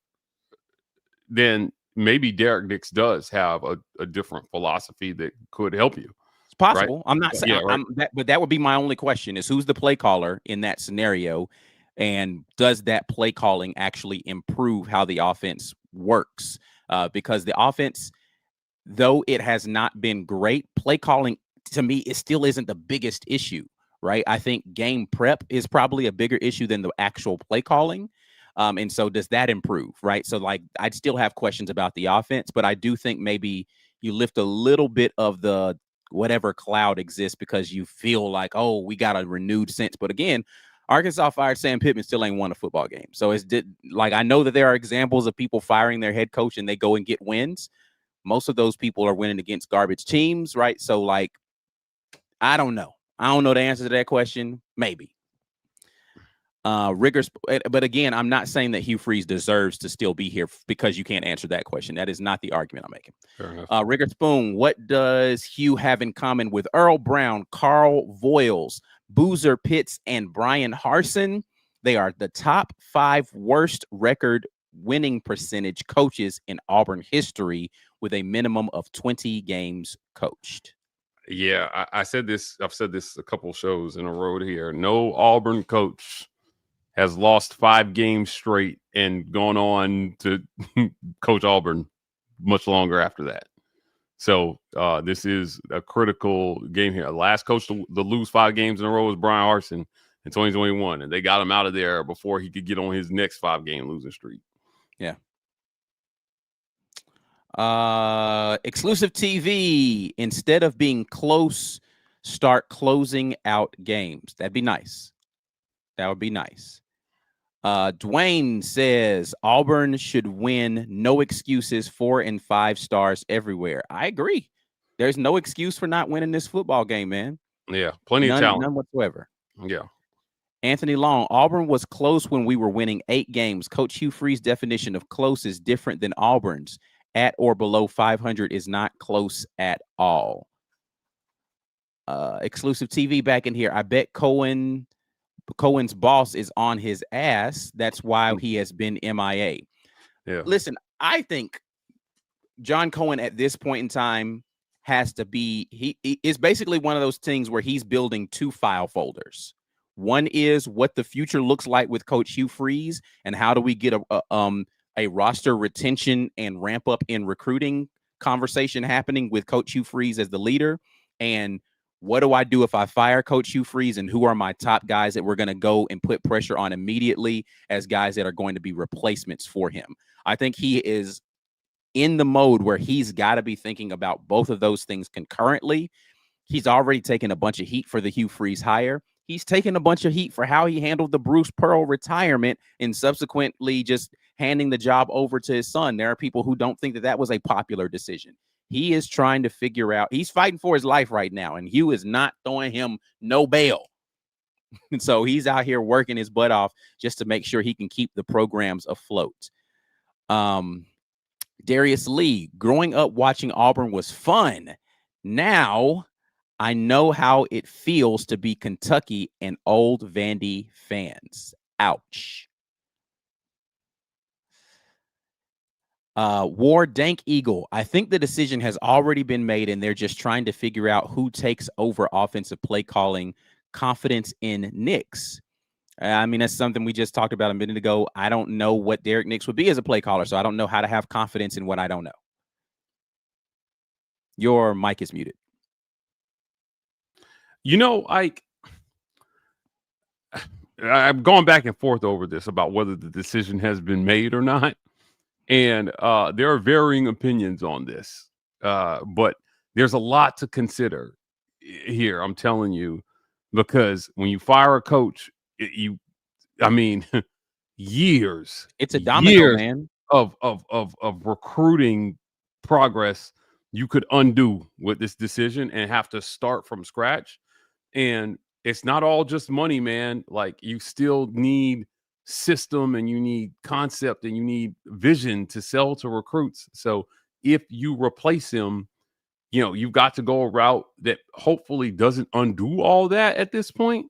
then maybe Derek Nix does have a different philosophy that could help you. It's possible. Right? I'm not saying, right. But that would be my only question: is who's the play caller in that scenario, and does that play calling actually improve how the offense works? Because the offense, though it has not been great, play calling to me it still isn't the biggest issue, right? I think game prep is probably a bigger issue than the actual play calling. And so does that improve, right? So like I'd still have questions about the offense, but I do think maybe you lift a little bit of the whatever cloud exists because you feel like, oh, we got a renewed sense. But again, Arkansas fired Sam Pittman, still ain't won a football game. So I know that there are examples of people firing their head coach and they go and get wins. Most of those people are winning against garbage teams, right? So like, I don't know. I don't know the answer to that question. Maybe. Riggers, but again, I'm not saying that Hugh Freeze deserves to still be here because you can't answer that question. That is not the argument I'm making. Fair enough. Rigger Spoon, what does Hugh have in common with Earl Brown, Carl Voiles, Boozer Pitts, and Brian Harsin? They are the top 5 worst record winning percentage coaches in Auburn history with a minimum of 20 games coached. Yeah, I said this. I've said this a couple shows in a row here. No Auburn coach has lost 5 games straight and gone on to coach Auburn much longer after that. So this is a critical game here. The last coach to lose 5 games in a row was Brian Harsin in 2021, and they got him out of there before he could get on his next 5-game losing streak. Yeah. Exclusive TV. Instead of being close, start closing out games. That'd be nice. That would be nice. Dwayne says Auburn should win. No excuses. 4 and 5 stars everywhere. I agree. There's no excuse for not winning this football game, man. Yeah, plenty of talent. None whatsoever. Yeah. Anthony Long, Auburn was close when we were winning 8 games. Coach Hugh Freeze's definition of close is different than Auburn's. At or below 500 is not close at all. Exclusive TV back in here. I bet Cohen's boss is on his ass. That's why he has been MIA. Yeah. Listen, I think John Cohen at this point in time has to be, he is basically one of those things where he's building 2 file folders. One is what the future looks like with Coach Hugh Freeze, and how do we get a roster retention and ramp up in recruiting conversation happening with Coach Hugh Freeze as the leader. And what do I do if I fire Coach Hugh Freeze, and who are my top guys that we're going to go and put pressure on immediately as guys that are going to be replacements for him? I think he is in the mode where he's got to be thinking about both of those things concurrently. He's already taken a bunch of heat for the Hugh Freeze hire. He's taken a bunch of heat for how he handled the Bruce Pearl retirement and subsequently just handing the job over to his son. There are people who don't think that that was a popular decision. He is trying to figure out, he's fighting for his life right now, and Hugh is not throwing him no bail. And so he's out here working his butt off just to make sure he can keep the programs afloat. Darius Lee, growing up watching Auburn was fun. Now I know how it feels to be Kentucky and old Vandy fans. Ouch. War Dank Eagle, I think the decision has already been made, and they're just trying to figure out who takes over offensive play calling. Confidence in Nix. I mean, that's something we just talked about a minute ago. I don't know what Derek Nix would be as a play caller, so I don't know how to have confidence in what I don't know. Your mic is muted. You know, I'm going back and forth over this about whether the decision has been made or not. And there are varying opinions on this. But there's a lot to consider here, I'm telling you, because when you fire a coach, years. It's a domino, man. Of recruiting progress you could undo with this decision and have to start from scratch. And it's not all just money, man. Like, you still need system, and you need concept, and you need vision to sell to recruits. So if you replace him, you've got to go a route that hopefully doesn't undo all that at this point,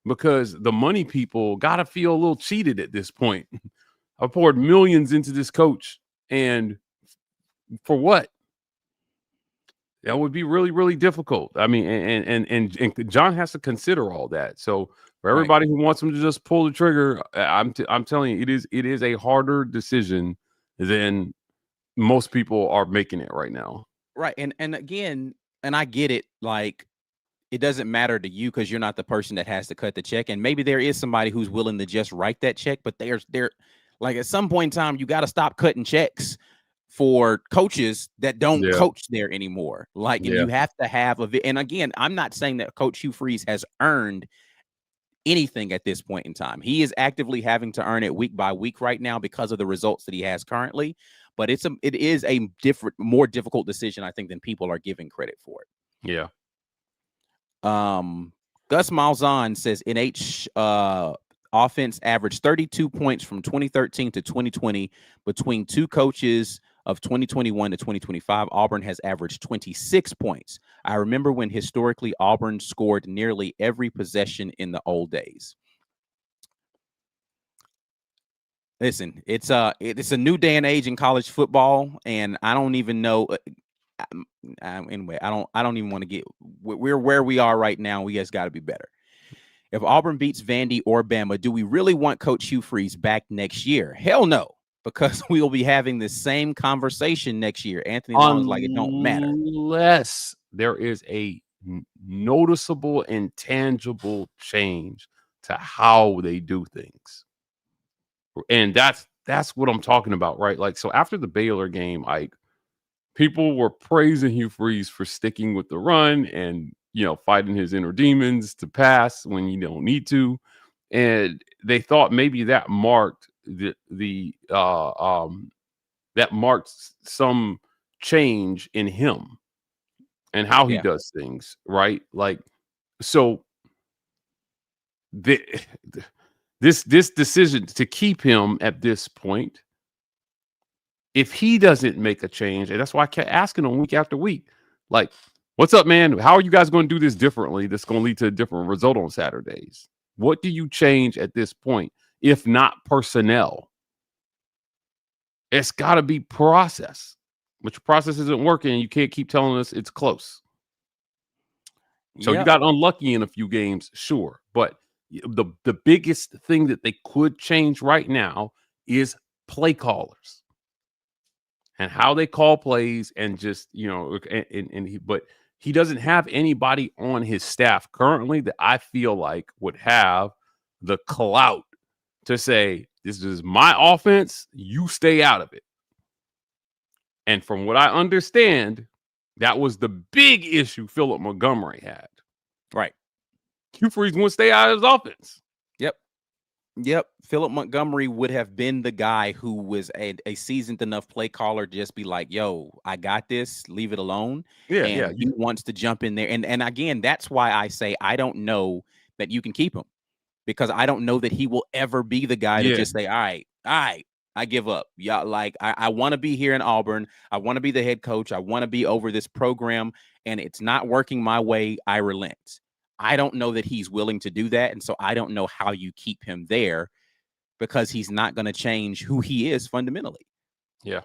because the money people got to feel a little cheated at this point. I poured millions into this coach, and for what? That would be really, really difficult. I mean, and John has to consider all that. So for everybody who wants him to just pull the trigger, I'm telling you, it is a harder decision than most people are making it right now. Right. And again, and I get it, like, it doesn't matter to you because you're not the person that has to cut the check. And maybe there is somebody who's willing to just write that check, but they're like, at some point in time, you got to stop cutting checks for coaches that don't coach there anymore. Like, and you have to have and again, I'm not saying that Coach Hugh Freeze has earned anything at this point in time. He is actively having to earn it week by week right now because of the results that he has currently. But it is a more difficult decision, I think, than people are giving credit for it. Yeah. Gus Malzahn says NH offense averaged 32 points from 2013 to 2020. Between 2 coaches of 2021 to 2025, Auburn has averaged 26 points. I remember when historically Auburn scored nearly every possession in the old days. Listen, it's a new day and age in college football, and I don't even know. Anyway, I don't even want to get. We're where we are right now. We just got to be better. If Auburn beats Vandy or Bama, do we really want Coach Hugh Freeze back next year? Hell no, because we will be having the same conversation next year. Anthony Long's like, it don't matter unless there is a noticeable and tangible change to how they do things. And that's what I'm talking about, right? Like, so after the Baylor game, people were praising Hugh Freeze for sticking with the run and, fighting his inner demons to pass when you don't need to. And they thought maybe that marked that marked some change in him and how he does things, right? Like, so this decision to keep him at this point, if he doesn't make a change, and that's why I kept asking him week after week, like, what's up, man? How are you guys going to do this differently? That's going to lead to a different result on Saturdays. What do you change at this point, if not personnel? It's got to be process. But your process isn't working. You can't keep telling us it's close. So you got unlucky in a few games, sure. But the biggest thing that they could change right now is play callers and how they call plays, and just, but he doesn't have anybody on his staff currently that I feel like would have the clout to say, this is my offense, you stay out of it. And from what I understand, that was the big issue Philip Montgomery had. Right. Hugh Freeze won't stay out of his offense. Yep. Philip Montgomery would have been the guy who was a seasoned enough play caller to just be like, yo, I got this, leave it alone. He wants to jump in there. And again, that's why I say I don't know that you can keep him, because I don't know that he will ever be the guy to just say, all right, I give up. Yeah, like I want to be here in Auburn. I want to be the head coach. I want to be over this program, and it's not working my way. I relent. I don't know that he's willing to do that, and so I don't know how you keep him there, because he's not going to change who he is fundamentally. Yeah.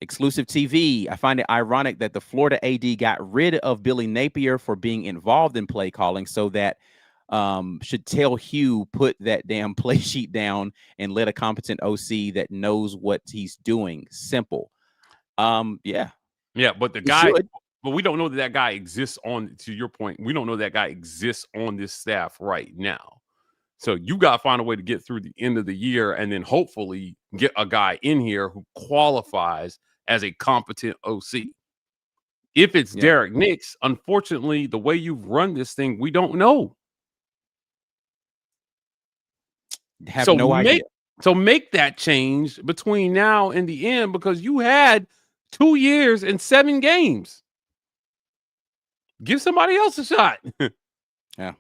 Exclusive TV. I find it ironic that the Florida AD got rid of Billy Napier for being involved in play calling, so that should tell Hugh, put that damn play sheet down and let a competent OC that knows what he's doing. Simple. Yeah, but the guy, but we don't know that guy exists to your point, we don't know that guy exists on this staff right now. So you got to find a way to get through the end of the year, and then hopefully get a guy in here who qualifies as a competent OC. If it's Derek Nix, unfortunately, the way you've run this thing, we don't know. Have no idea. So make that change between now and the end, because you had 2 years and 7 games. Give somebody else a shot. Yeah.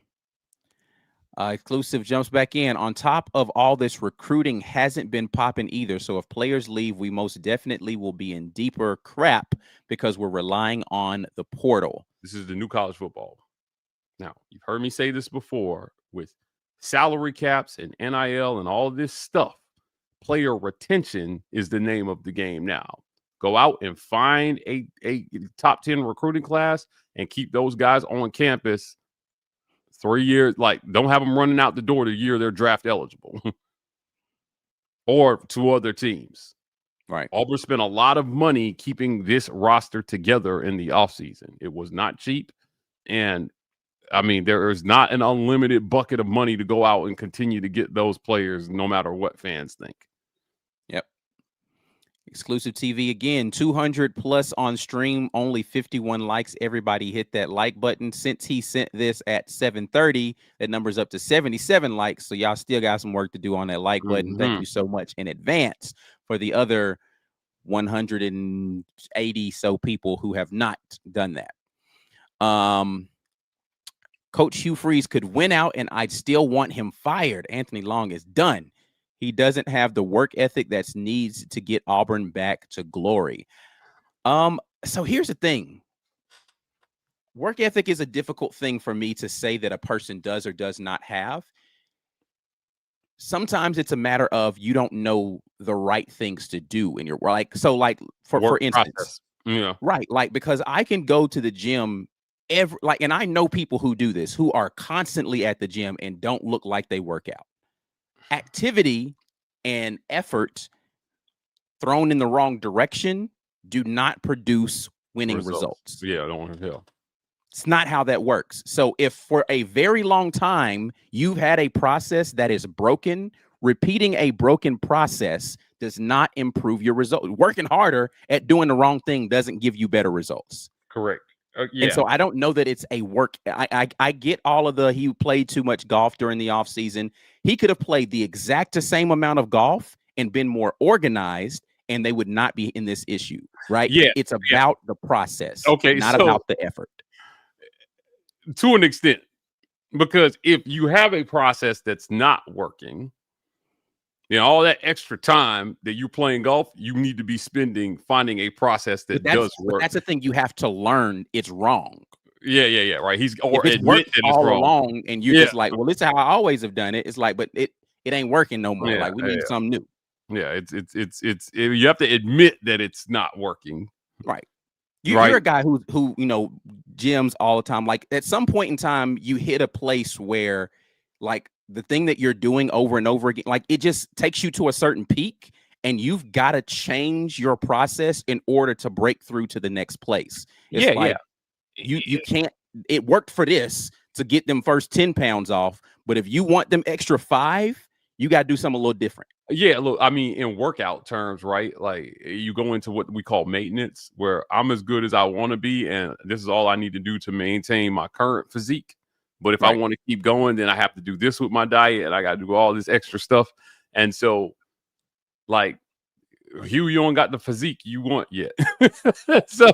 Exclusive jumps back in. On top of all this, recruiting hasn't been popping either. So if players leave, we most definitely will be in deeper crap, because we're relying on the portal. This is the new college football. Now, you've heard me say this before, with salary caps and NIL and all this stuff, player retention is the name of the game now. Go out and find a top 10 recruiting class and keep those guys on campus 3 years. Like, don't have them running out the door the year they're draft eligible or to other teams. Right. Auburn spent a lot of money keeping this roster together in the offseason. It was not cheap. And I mean, there is not an unlimited bucket of money to go out and continue to get those players, no matter what fans think. Yep. Exclusive TV again, 200 plus on stream, only 51 likes. Everybody hit that like button. Since he sent this at 7:30, that number's up to 77 likes. So y'all still got some work to do on that like button. Thank you so much in advance for the other 180 so people who have not done that. Coach Hugh Freeze could win out, and I'd still want him fired. Anthony Long is done. He doesn't have the work ethic that needs to get Auburn back to glory. So here's the thing. Work ethic is a difficult thing for me to say that a person does or does not have. Sometimes it's a matter of you don't know the right things to do in your for instance. Yeah. Right. Like, because I can go to the gym and I know people who do this, who are constantly at the gym and don't look like they work out. Activity and effort thrown in the wrong direction do not produce winning results. Yeah, I don't want to tell. It's not how that works. So if for a very long time you've had a process that is broken, repeating a broken process does not improve your result. Working harder at doing the wrong thing doesn't give you better results. Correct. Yeah. And so I don't know that it's a work. I get all of he played too much golf during the off season. He could have played the exact same amount of golf and been more organized, and they would not be in this issue, right? Yeah. It's about the process, okay, not about the effort. To an extent, because if you have a process that's not working, all that extra time that you're playing golf, you need to be finding a process that does work. That's the thing you have to learn. It's wrong. Yeah. Right. Or it's worked all along, and you're just like, well, this is how I always have done it. It's like, but it ain't working no more. Yeah, like we need something new. Yeah, you have to admit that it's not working. Right. You're a guy who gyms all the time. Like at some point in time, you hit a place where, like, the thing that you're doing over and over again, like it just takes you to a certain peak, and you've got to change your process in order to break through to the next place. It's you can't. It worked for this to get them first 10 pounds off, but if you want them extra 5, you got to do something a little different. Yeah, look, I mean, in workout terms, right? Like you go into what we call maintenance, where I'm as good as I want to be, and this is all I need to do to maintain my current physique. But if I want to keep going, then I have to do this with my diet, and I got to do all this extra stuff. And so, like, Hugh, you don't got the physique you want yet. so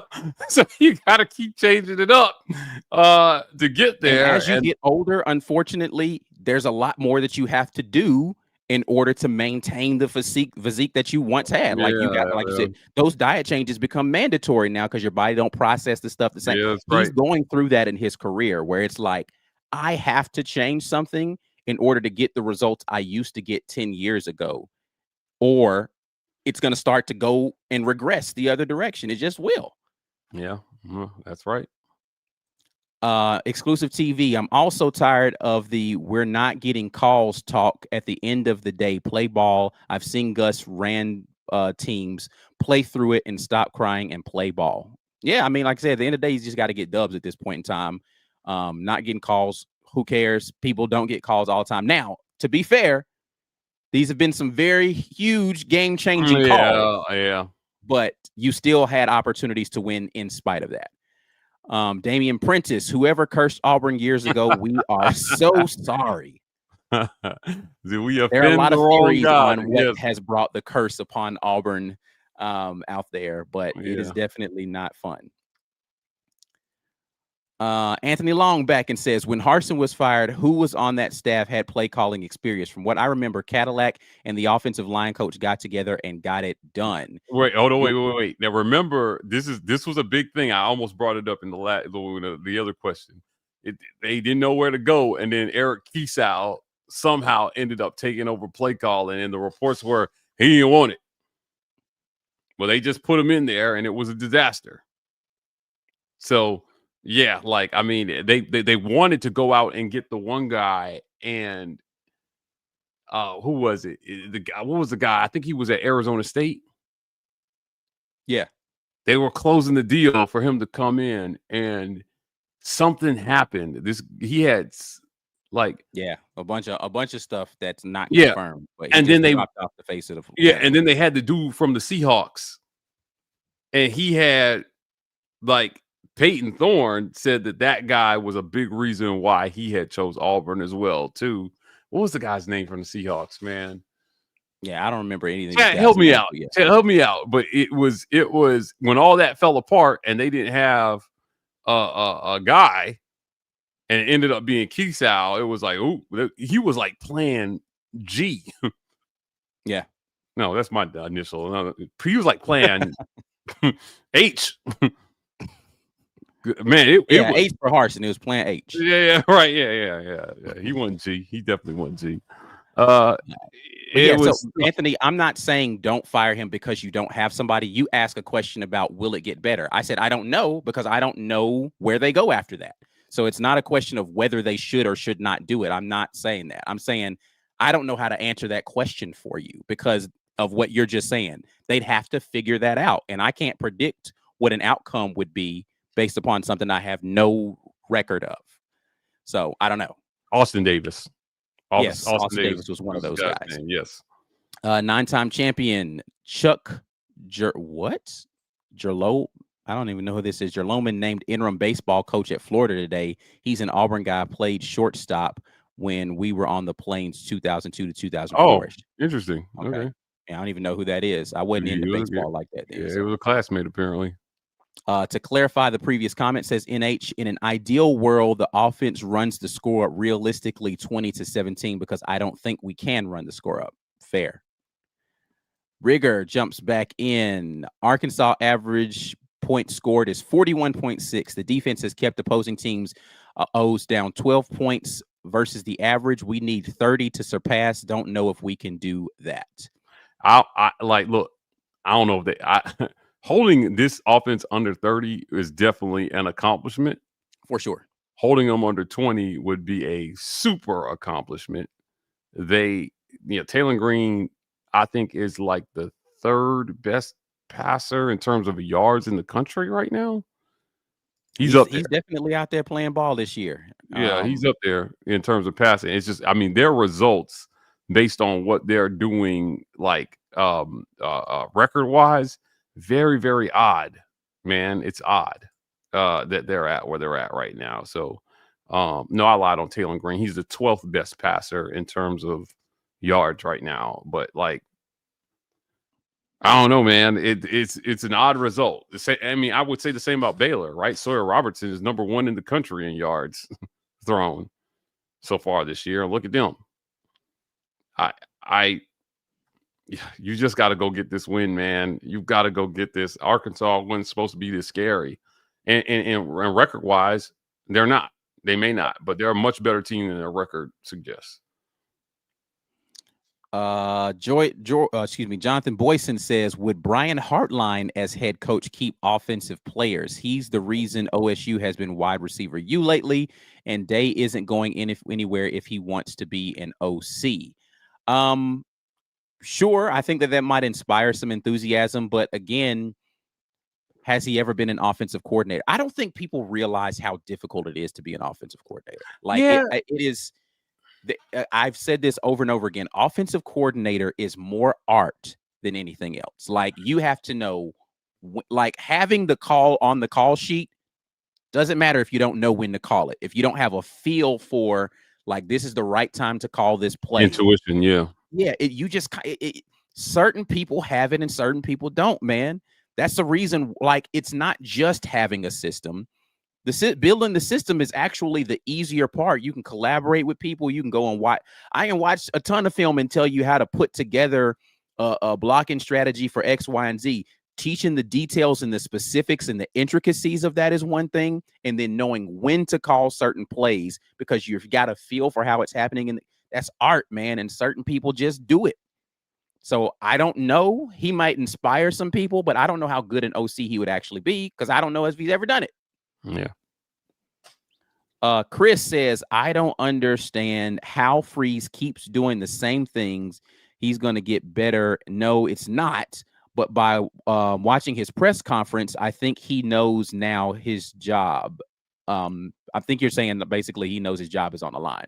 you got to keep changing it up to get there. And as you get older, unfortunately, there's a lot more that you have to do in order to maintain the physique that you once had. Like you said, those diet changes become mandatory now because your body don't process the stuff the same. Yeah, He's going through that in his career where it's like, I have to change something in order to get the results I used to get 10 years ago, or it's going to start to go and regress the other direction. It just will. Yeah, that's right. Exclusive TV. I'm also tired of we're not getting calls talk at the end of the day. Play ball. I've seen Gus ran teams play through it and stop crying and play ball. Yeah, I mean, like I said, at the end of the day, you just got to get dubs at this point in time. Not getting calls. Who cares? People don't get calls all the time. Now, to be fair, these have been some very huge game-changing calls. Yeah. But you still had opportunities to win in spite of that. Damian Prentice, whoever cursed Auburn years ago, we are so sorry. There are a lot of theories on what has brought the curse upon Auburn out there, but it is definitely not fun. Anthony Long back and says, when Harsin was fired, who was on that staff had play calling experience? From what I remember, Cadillac and the offensive line coach got together and got it done. Wait. Now remember, this was a big thing. I almost brought it up in the other question. They didn't know where to go, and then Eric Kiesau somehow ended up taking over play calling, and the reports were he didn't want it. Well, they just put him in there, and it was a disaster. So. Yeah, like I mean, they wanted to go out and get the one guy, and who was it? The guy, what was the guy? I think he was at Arizona State. Yeah, they were closing the deal for him to come in, and something happened. He had a bunch of stuff that's not confirmed. But and then they dropped off the face of the and then they had the dude from the Seahawks, and he had Peyton Thorne said that guy was a big reason why he had chose Auburn as well, too. What was the guy's name from the Seahawks, man? Yeah, I don't remember anything. Help me out. Help me out. But it was when all that fell apart and they didn't have a guy, and it ended up being Kiesau. It was like, ooh, he was like plan G. Yeah. No, that's my initial. No, he was like plan H. Man, it was H for Harsin. It was plan H. Yeah, right. Yeah. He wasn't G. He definitely wasn't G. So Anthony, I'm not saying don't fire him because you don't have somebody. You ask a question about will it get better? I said I don't know because I don't know where they go after that. So it's not a question of whether they should or should not do it. I'm not saying that. I'm saying I don't know how to answer that question for you because of what you're just saying. They'd have to figure that out, and I can't predict what an outcome would be based upon something I have no record of. So I don't know. Austin Davis. Austin Davis was one of those guys. Yes. 9-time champion Chuck Jerlo. I don't even know who this is. Jerloman named interim baseball coach at Florida today. He's an Auburn guy, played shortstop when we were on the Plains 2002 to 2004. Oh, interesting. Okay. I don't even know who that is. I wasn't into baseball like that then. Yeah, it was a classmate apparently. To clarify the previous comment, says NH, in an ideal world, the offense runs the score up realistically 20-17 because I don't think we can run the score up. Fair. Rigger jumps back in. Arkansas average points scored is 41.6. The defense has kept opposing teams O's down 12 points versus the average. We need 30 to surpass. Don't know if we can do that. I look, I don't know if they holding this offense under 30 is definitely an accomplishment. For sure. Holding them under 20 would be a super accomplishment. Taylor Green, I think, is like the third best passer in terms of yards in the country right now. He's up there. He's definitely out there playing ball this year. Yeah, he's up there in terms of passing. It's just, I mean, their results based on what they're doing, like record-wise, very, very odd, man. It's odd that they're at where they're at right now. So, no, I lied on Taylor Green. He's the 12th best passer in terms of yards right now. But, like, I don't know, man. It's an odd result. I mean, I would say the same about Baylor, right? Sawyer Robertson is number 1 in the country in yards thrown so far this year. Look at them. You just got to go get this win, man. You've got to go get this. Arkansas wasn't supposed to be this scary. And record-wise, they're not. They may not, but they're a much better team than their record suggests. Jonathan Boyson says, would Brian Hartline as head coach keep offensive players? He's the reason OSU has been wide receiver U lately, and Day isn't going anywhere if he wants to be an OC. Sure, I think that might inspire some enthusiasm, but again, has he ever been an offensive coordinator? I don't think people realize how difficult it is to be an offensive coordinator. Like, it is. I've said this over and over again. Offensive coordinator is more art than anything else. Like, you have to know, like, having the call on the call sheet doesn't matter if you don't know when to call it. If you don't have a feel for, like, this is the right time to call this play. Intuition, yeah. Yeah, certain people have it and certain people don't, man. That's the reason, like, it's not just having a system. Building the system is actually the easier part. You can collaborate with people. You can go and watch. I can watch a ton of film and tell you how to put together a blocking strategy for X, Y, and Z. Teaching the details and the specifics and the intricacies of that is one thing. And then knowing when to call certain plays because you've got a feel for how it's happening. And that's art, man. And certain people just do it. So I don't know. He might inspire some people, but I don't know how good an OC he would actually be because I don't know if he's ever done it. Yeah. Chris says, I don't understand how Freeze keeps doing the same things. He's going to get better. No, it's not. But by watching his press conference, I think he knows now his job. I think you're saying that basically he knows his job is on the line.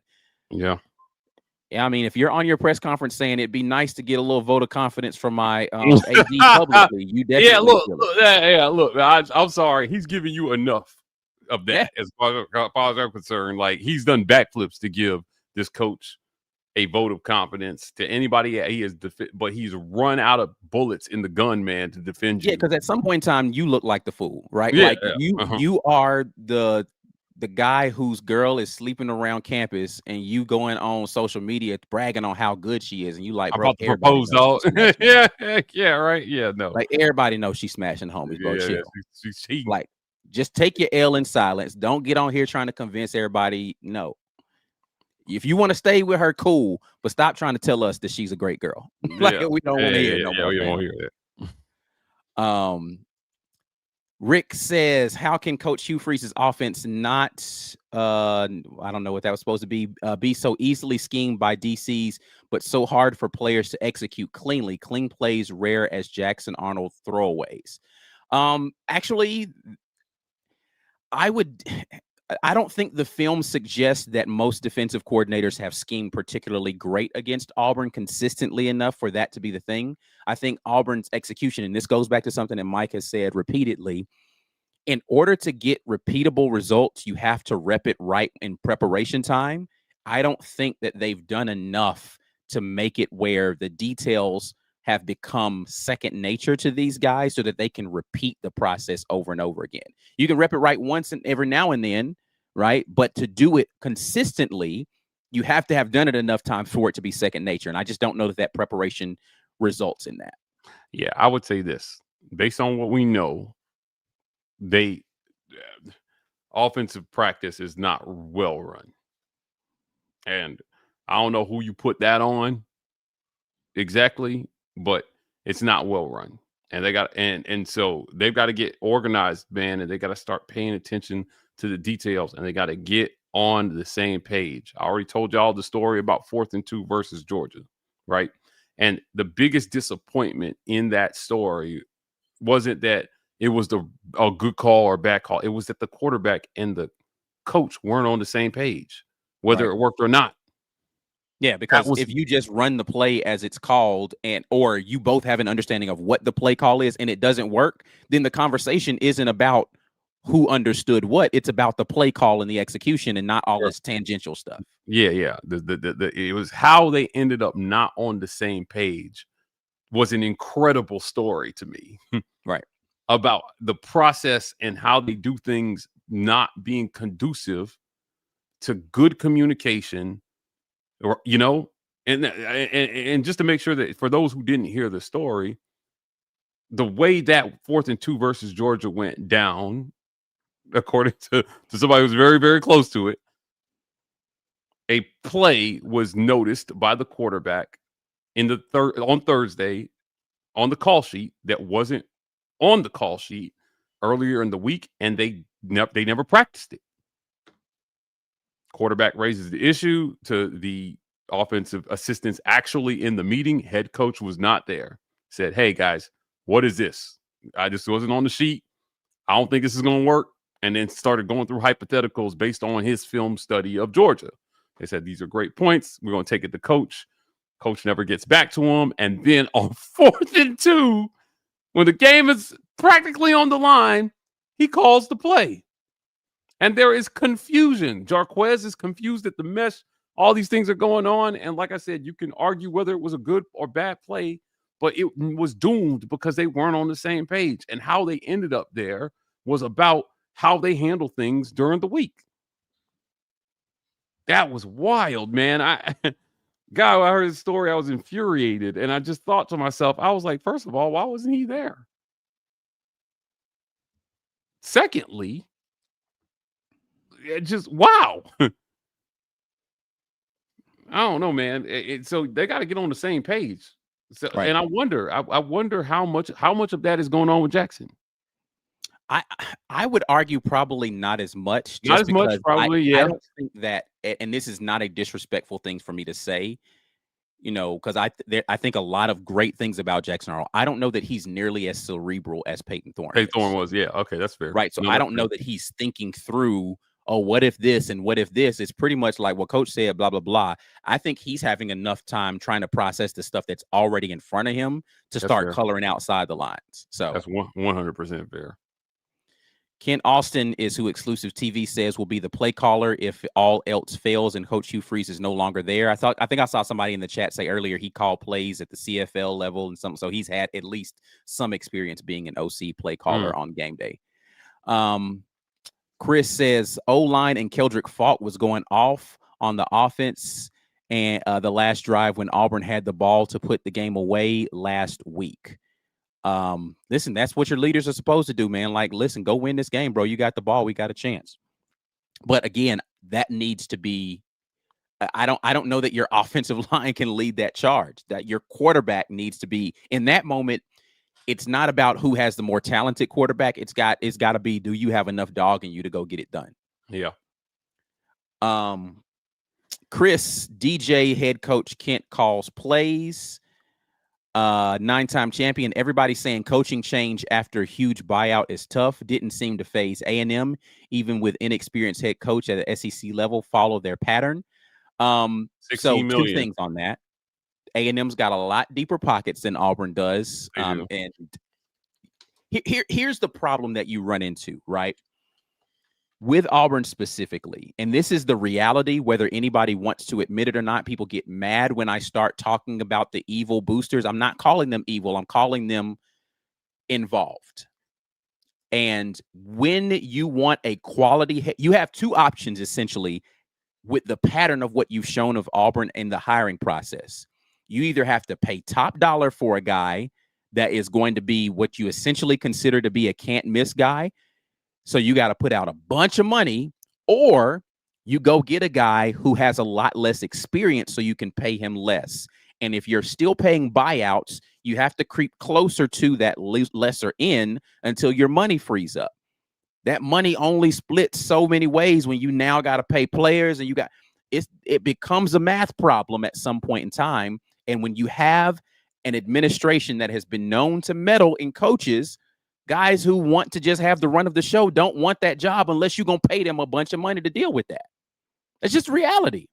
Yeah. Yeah, I mean, if you're on your press conference saying it'd be nice to get a little vote of confidence from my AD publicly, you definitely look. I'm sorry. He's giving you enough of that as far as I'm concerned. Like, he's done backflips to give this coach a vote of confidence to anybody he is, but he's run out of bullets in the gun, man, to defend you. Yeah, because at some point in time, you look like the fool, right? Yeah, like you are the guy whose girl is sleeping around campus, and you going on social media bragging on how good she is, and you like, bro, about to propose, dog. yeah, right. Yeah, no, like everybody knows she's smashing homies, bro. Yeah, chill. Like, just take your L in silence. Don't get on here trying to convince everybody. No, if you want to stay with her, cool, but stop trying to tell us that she's a great girl. Like, we don't want to hear no more. We don't hear that. Rick says, how can Coach Hugh Freeze's offense not, I don't know what that was supposed to be so easily schemed by DCs, but so hard for players to execute cleanly? Clean plays rare as Jackson Arnold throwaways. Actually, I would, I don't think the film suggests that most defensive coordinators have schemed particularly great against Auburn consistently enough for that to be the thing. I think Auburn's execution, and this goes back to something that Mike has said repeatedly, in order to get repeatable results, you have to rep it right in preparation time. I don't think that they've done enough to make it where the details have become second nature to these guys so that they can repeat the process over and over again. You can rep it right once and every now and then, right? But to do it consistently, you have to have done it enough times for it to be second nature. And I just don't know that that preparation results in that. Yeah, I would say this. Based on what we know, they offensive practice is not well run. And I don't know who you put that on exactly, but it's not well run. And they got and so they've got to get organized, man, and they got to start paying attention to the details, and they got to get on the same page. I already told y'all the story about 4th and 2 versus Georgia, right? And the biggest disappointment in that story wasn't that it was a good call or bad call. It was that the quarterback and the coach weren't on the same page, whether it worked or not. Yeah, because if you just run the play as it's called, or you both have an understanding of what the play call is and it doesn't work, then the conversation isn't about who understood what. It's about the play call and the execution and not all this tangential stuff. Yeah. It was how they ended up not on the same page was an incredible story to me. Right. About the process and how they do things not being conducive to good communication, or and just to make sure that for those who didn't hear the story, the way that 4th and 2 versus Georgia went down, according to somebody who's very, very close to it, a play was noticed by the quarterback on Thursday on the call sheet that wasn't on the call sheet earlier in the week, and they never practiced it. Quarterback raises the issue to the offensive assistants actually in the meeting. Head coach was not there. Said, "Hey guys, what is this? I just wasn't on the sheet. I don't think this is going to work." And then started going through hypotheticals based on his film study of Georgia. They said, "These are great points. We're going to take it to coach." Coach never gets back to him. And then on 4th and 2, when the game is practically on the line, he calls the play. And there is confusion. Jarquez is confused at the mesh. All these things are going on. And like I said, you can argue whether it was a good or bad play, but it was doomed because they weren't on the same page. And how they ended up there was about how they handle things during the week. That was wild, man. I heard his story, I was infuriated. And I just thought to myself, I was like, first of all, why wasn't he there? Secondly, it just, wow. I don't know, man. So they got to get on the same page. So, right. And I wonder how much of that is going on with Jackson. I would argue probably not as much. Not as much, probably. Yeah. I don't think that, and this is not a disrespectful thing for me to say, because I think a lot of great things about Jackson Arnold. I don't know that he's nearly as cerebral as Peyton Thorne. Peyton Thorne was, yeah. Okay, that's fair. Right. So I don't know that he's thinking through, oh, what if this and what if this? It's pretty much like what Coach said, blah, blah, blah. I think he's having enough time trying to process the stuff that's already in front of him to start coloring outside the lines. So that's 100% fair. Ken Austin is who Exclusive TV says will be the play caller if all else fails and Coach Hugh Freeze is no longer there. I think I saw somebody in the chat say earlier he called plays at the CFL level and so he's had at least some experience being an OC play caller on game day. Chris says O-line and Keldrick Falk was going off on the offense and the last drive when Auburn had the ball to put the game away last week. Listen, that's what your leaders are supposed to do, man. Like, listen, go win this game, bro. You got the ball. We got a chance. But again, that needs to be, I don't know that your offensive line can lead that charge, that your quarterback needs to be in that moment. It's not about who has the more talented quarterback. It's got to be, do you have enough dog in you to go get it done? Yeah. Chris, DJ head coach Kent calls plays. 9-time champion. Everybody saying coaching change after huge buyout is tough. Didn't seem to phase A&M, even with inexperienced head coach at the SEC level, follow their pattern. So 16 two million. things on that. A&M's got a lot deeper pockets than Auburn does. And here's the problem that you run into, right? With Auburn specifically, and this is the reality, whether anybody wants to admit it or not. People get mad when I start talking about the evil boosters. I'm not calling them evil. I'm calling them involved. And when you want a quality, you have two options, essentially, with the pattern of what you've shown of Auburn in the hiring process. You either have to pay top dollar for a guy that is going to be what you essentially consider to be a can't miss guy. So you got to put out a bunch of money, or you go get a guy who has a lot less experience so you can pay him less. And if you're still paying buyouts, you have to creep closer to that lesser end until your money frees up. That money only splits so many ways when you now got to pay players, and it becomes a math problem at some point in time. And when you have an administration that has been known to meddle in coaches, guys who want to just have the run of the show don't want that job unless you're going to pay them a bunch of money to deal with that. It's just reality.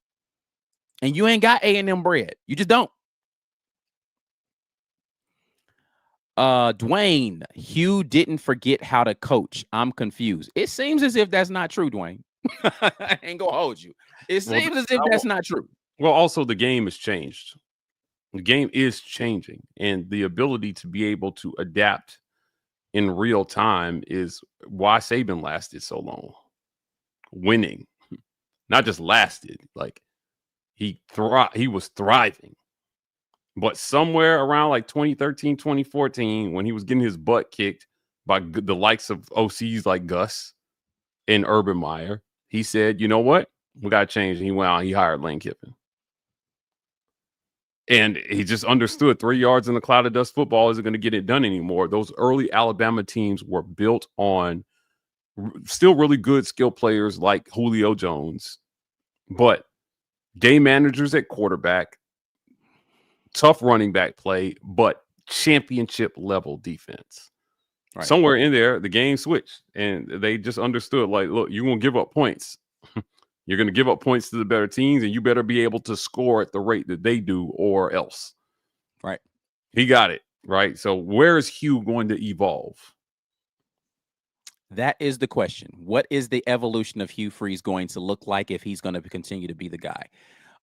And you ain't got A&M bread. You just don't. Dwayne, Hugh didn't forget how to coach. I'm confused. It seems as if that's not true, Dwayne. I ain't gonna hold you. It seems as if that's not true. Well, also the game has changed. The game is changing, and the ability to be able to adapt in real time is why Saban lasted so long. Winning, not just lasted, like he was thriving. But somewhere around like 2013, 2014, when he was getting his butt kicked by the likes of OCs like Gus and Urban Meyer, he said, you know what? We got to change. And he went out and he hired Lane Kiffin. And he just understood 3 yards in the cloud of dust football isn't going to get it done anymore. Those early Alabama teams were built on still really good skill players like Julio Jones, but game managers at quarterback, tough running back play, but championship level defense. Right. Somewhere in there, the game switched, and they just understood, like, look, you're going to give up points. You're going to give up points to the better teams, and you better be able to score at the rate that they do or else. Right. He got it, right? So where is Hugh going to evolve? That is the question. What is the evolution of Hugh Freeze going to look like if he's going to continue to be the guy?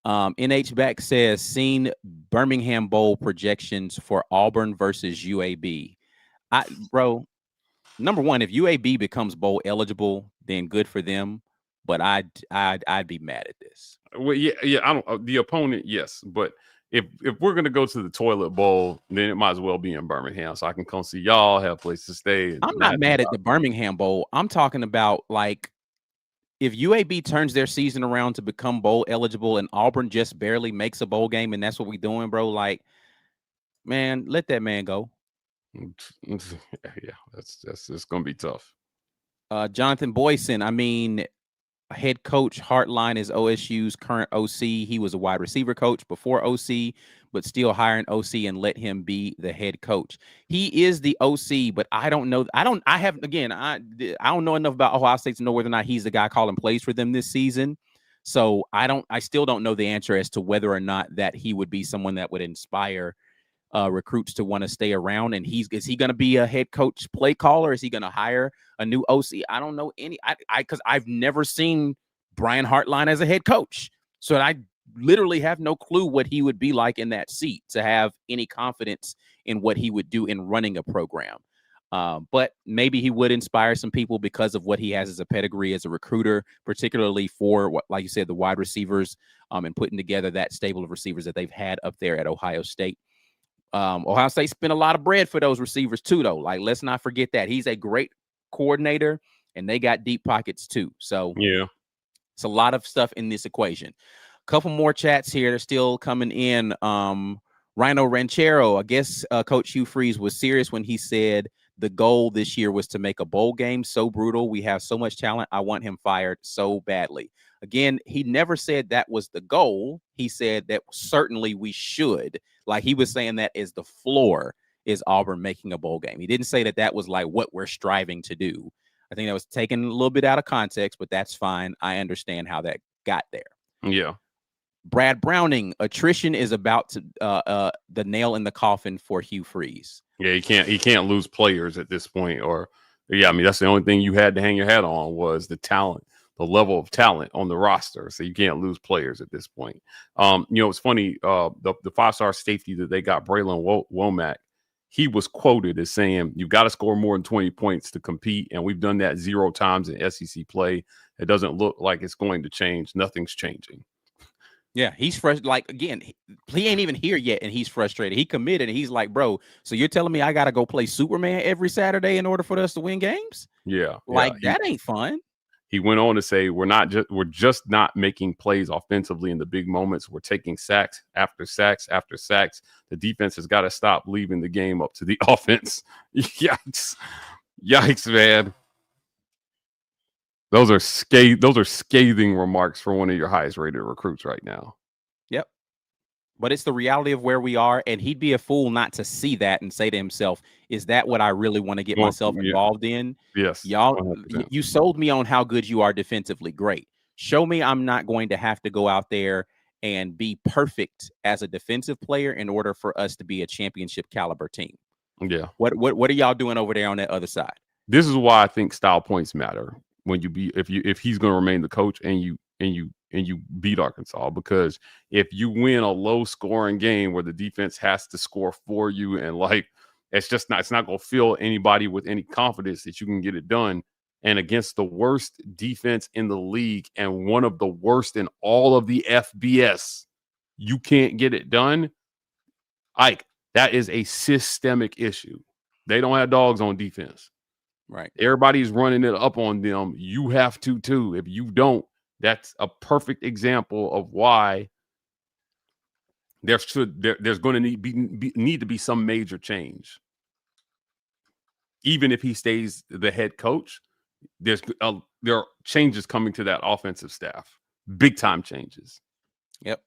NH Back says, seen Birmingham Bowl projections for Auburn versus UAB. Bro, number one, if UAB becomes bowl eligible, then good for them. But I'd be mad at this. Well, yeah. I don't. The opponent, yes, but if we're gonna go to the toilet bowl, then it might as well be in Birmingham, so I can come see y'all, have a place to stay. I'm not mad at the Birmingham Bowl. I'm talking about, like, if UAB turns their season around to become bowl eligible and Auburn just barely makes a bowl game, and that's what we're doing, bro. Like, man, let that man go. Yeah, that's gonna be tough. Jonathan Boyson, I mean, head coach Hartline is OSU's current OC. He was a wide receiver coach before OC, but still hire an OC and let him be the head coach. He is the OC, but I don't know. I don't know enough about Ohio State to know whether or not he's the guy calling plays for them this season. So I still don't know the answer as to whether or not that he would be someone that would inspire recruits to want to stay around. And is he going to be a head coach play caller? Is he going to hire a new OC? I don't know because I've never seen Brian Hartline as a head coach. So I literally have no clue what he would be like in that seat to have any confidence in what he would do in running a program. But maybe he would inspire some people because of what he has as a pedigree as a recruiter, particularly for what, like you said, the wide receivers, and putting together that stable of receivers that they've had up there at Ohio State. Ohio State spent a lot of bread for those receivers too, though. Like, let's not forget that he's a great coordinator, and they got deep pockets too. So yeah, it's a lot of stuff in this equation. A couple more chats here. They're still coming in. Rhino Ranchero, I guess Coach Hugh Freeze was serious when he said the goal this year was to make a bowl game. So brutal. We have so much talent. I want him fired so badly. Again, he never said that was the goal. He said that certainly we should. Like he was saying that is the floor is Auburn making a bowl game. He didn't say that that was like what we're striving to do. I think that was taken a little bit out of context, but that's fine. I understand how that got there. Yeah. Brad Browning, attrition is about to the nail in the coffin for Hugh Freeze. Yeah, he can't lose players at this point. Or yeah, I mean that's the only thing you had to hang your hat on was the talent, the level of talent on the roster. So you can't lose players at this point. It's funny. The 5-star safety that they got, Braylon Womack, he was quoted as saying, "You've got to score more than 20 points to compete, and we've done that 0 times in SEC play. It doesn't look like it's going to change. Nothing's changing." Yeah, he's fresh. Like, again, he ain't even here yet, and he's frustrated. He committed, and he's like, bro, so you're telling me I got to go play Superman every Saturday in order for us to win games? Yeah. Like, that ain't fun. He went on to say, we're just not making plays offensively in the big moments. We're taking sacks after sacks after sacks. The defense has got to stop leaving the game up to the offense. Yikes. Yikes, man. Those are scathing remarks for one of your highest rated recruits right now. Yep. But it's the reality of where we are, and he'd be a fool not to see that and say to himself, is that what I really want to get myself involved in? Yes. Y'all, you sold me on how good you are defensively. Great. Show me I'm not going to have to go out there and be perfect as a defensive player in order for us to be a championship caliber team. Yeah. What are y'all doing over there on that other side? This is why I think style points matter. When if he's going to remain the coach and you beat Arkansas, because if you win a low scoring game where the defense has to score for you, and like it's not going to fill anybody with any confidence that you can get it done, and against the worst defense in the league and one of the worst in all of the FBS, you can't get it done. Ike, that is a systemic issue. They don't have dogs on defense. Right. Everybody's running it up on them. You have to too. If you don't, that's a perfect example of why there's going to need to be some major change. Even if he stays the head coach, there are changes coming to that offensive staff. Big time changes. Yep.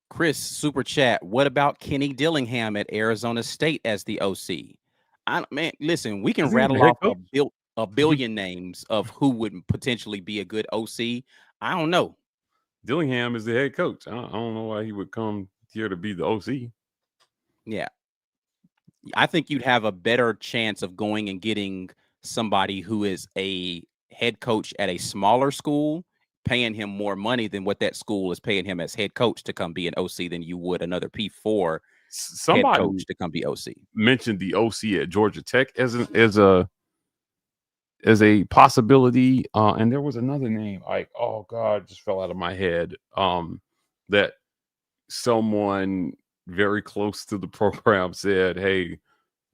Chris, super chat. What about Kenny Dillingham at Arizona State as the OC? Listen, we can rattle off a billion names of who would potentially be a good OC. I don't know. Dillingham is the head coach. I don't know why he would come here to be the OC. Yeah. I think you'd have a better chance of going and getting somebody who is a head coach at a smaller school, paying him more money than what that school is paying him as head coach to come be an OC than you would another P4 head coach to come be OC. Mentioned the OC at Georgia Tech as a possibility, and there was another name. Like, oh God, just fell out of my head. That someone very close to the program said, "Hey,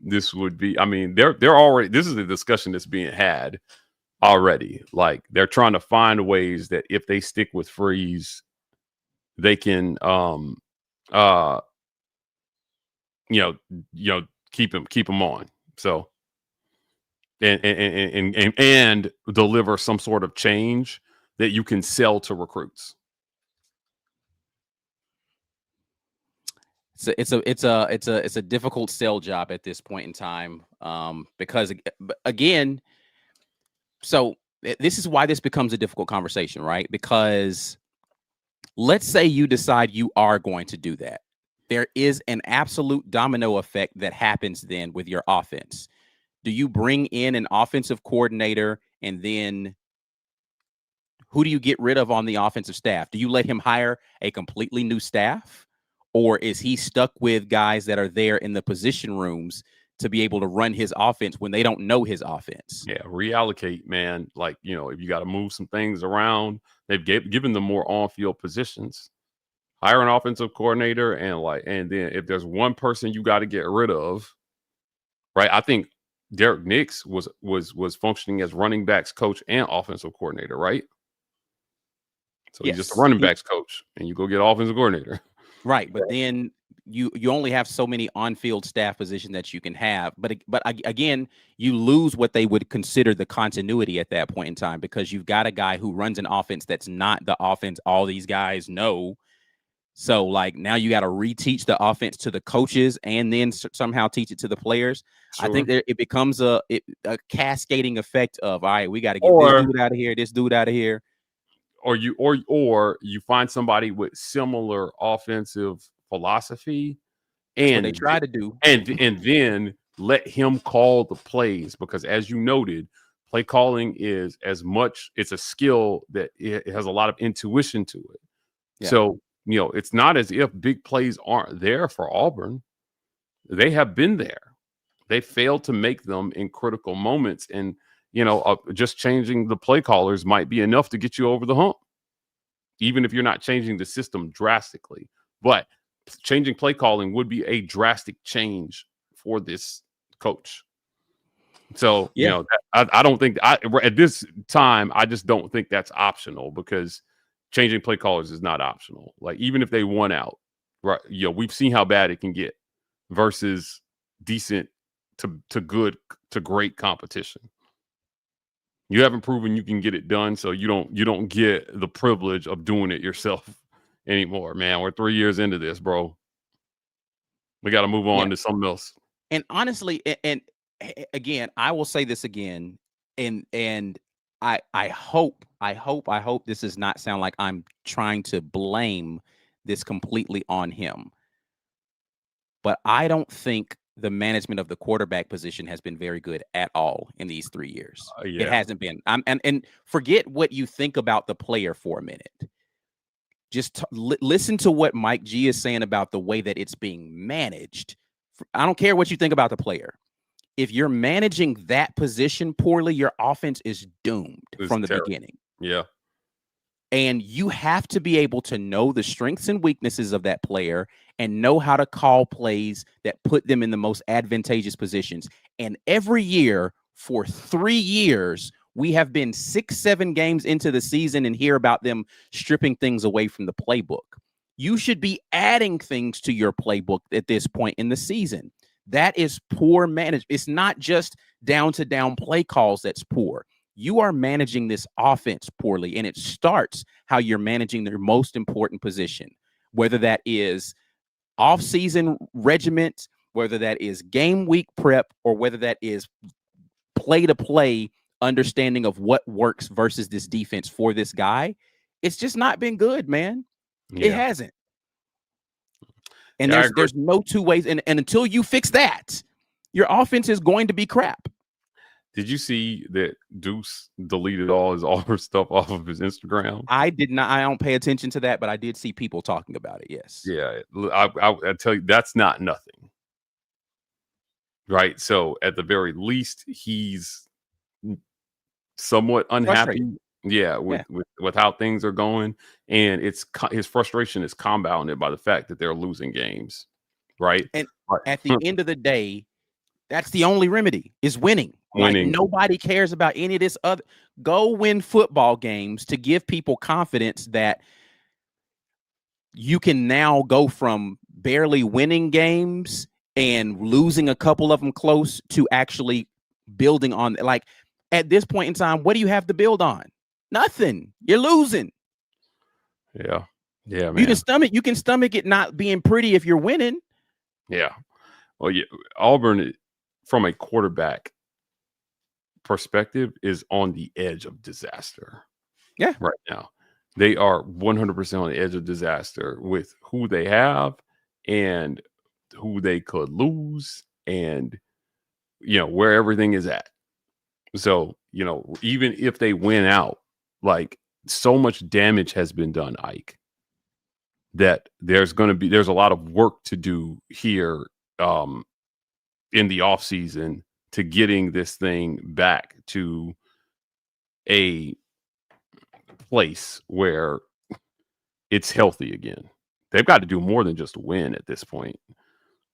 this would be." I mean, they're already. This is a discussion that's being had already. Like, they're trying to find ways that if they stick with Freeze, they can keep him on. So and deliver some sort of change that you can sell to recruits. It's a difficult sell job at this point in time, because again, so this is why this becomes a difficult conversation, right? Because let's say you decide you are going to do that. There is an absolute domino effect that happens then with your offense. Do you bring in an offensive coordinator, and then who do you get rid of on the offensive staff? Do you let him hire a completely new staff, or is he stuck with guys that are there in the position rooms to be able to run his offense when they don't know his offense? Yeah, reallocate, man. Like, if you got to move some things around, they've given them more on-field positions. Hire an offensive coordinator, and then if there's one person you got to get rid of, right? I think Derek Nix was functioning as running backs coach and offensive coordinator, right? So yes. He's just a running backs coach, and you go get offensive coordinator. Right, but then you only have so many on-field staff positions that you can have. But again, you lose what they would consider the continuity at that point in time, because you've got a guy who runs an offense that's not the offense all these guys know. So like now you got to reteach the offense to the coaches and then somehow teach it to the players. Sure. I think that it becomes a cascading effect of, all right, we got to get this dude out of here, this dude out of here. Or you find somebody with similar offensive philosophy, and they try to do, and then let him call the plays, because as you noted, play calling is it's a skill that it has a lot of intuition to it. Yeah. So it's not as if big plays aren't there for Auburn. They have been there. They failed to make them in critical moments, and just changing the play callers might be enough to get you over the hump, even if you're not changing the system drastically. But changing play calling would be a drastic change for this coach. So, I don't think at this time, I just don't think that's optional, because changing play callers is not optional. Like, even if they won out, right? We've seen how bad it can get versus decent to good to great competition. You haven't proven you can get it done, so you don't get the privilege of doing it yourself anymore, man. We're 3 years into this, bro. We got to move on to something else. And honestly, and again, I will say this again, and I hope this does not sound like I'm trying to blame this completely on him, but I don't think the management of the quarterback position has been very good at all in these 3 years. It hasn't been. And forget what you think about the player for a minute. Just listen to what Mike G is saying about the way that it's being managed. I don't care what you think about the player. If you're managing that position poorly, your offense is doomed from the beginning. Yeah. And you have to be able to know the strengths and weaknesses of that player and know how to call plays that put them in the most advantageous positions. And every year for 3 years, we have been 6-7 games into the season and hear about them stripping things away from the playbook. You should be adding things to your playbook at this point in the season. That is poor management. It's not just down-to-down play calls that's poor. You are managing this offense poorly, and it starts how you're managing their most important position, whether that is off-season regiment, whether that is game week prep, or whether that is play-to-play understanding of what works versus this defense for this guy. It's just not been good, man. Yeah. It hasn't. And there's no two ways. And until you fix that, your offense is going to be crap. Did you see that Deuce deleted all his Auburn stuff off of his Instagram? I did not. I don't pay attention to that, but I did see people talking about it. Yes. Yeah. I tell you, that's not nothing. Right. So at the very least, he's somewhat unhappy. With how things are going. And his frustration is compounded by the fact that they're losing games. Right. And at the end of the day, that's the only remedy is winning. Like, nobody cares about any of this other. Go win football games to give people confidence that you can now go from barely winning games and losing a couple of them close to actually building on. Like, at this point in time, what do you have to build on? Nothing. You're losing. Yeah. Yeah, man. You can stomach it not being pretty if you're winning. Yeah. Well, yeah, Auburn, from a quarterback perspective, is on the edge of disaster. Yeah. Right now. They are 100% on the edge of disaster with who they have and who they could lose and, where everything is at. So, even if they win out, like, so much damage has been done, Ike, that there's a lot of work to do here in the offseason to getting this thing back to a place where it's healthy again. They've got to do more than just win at this point.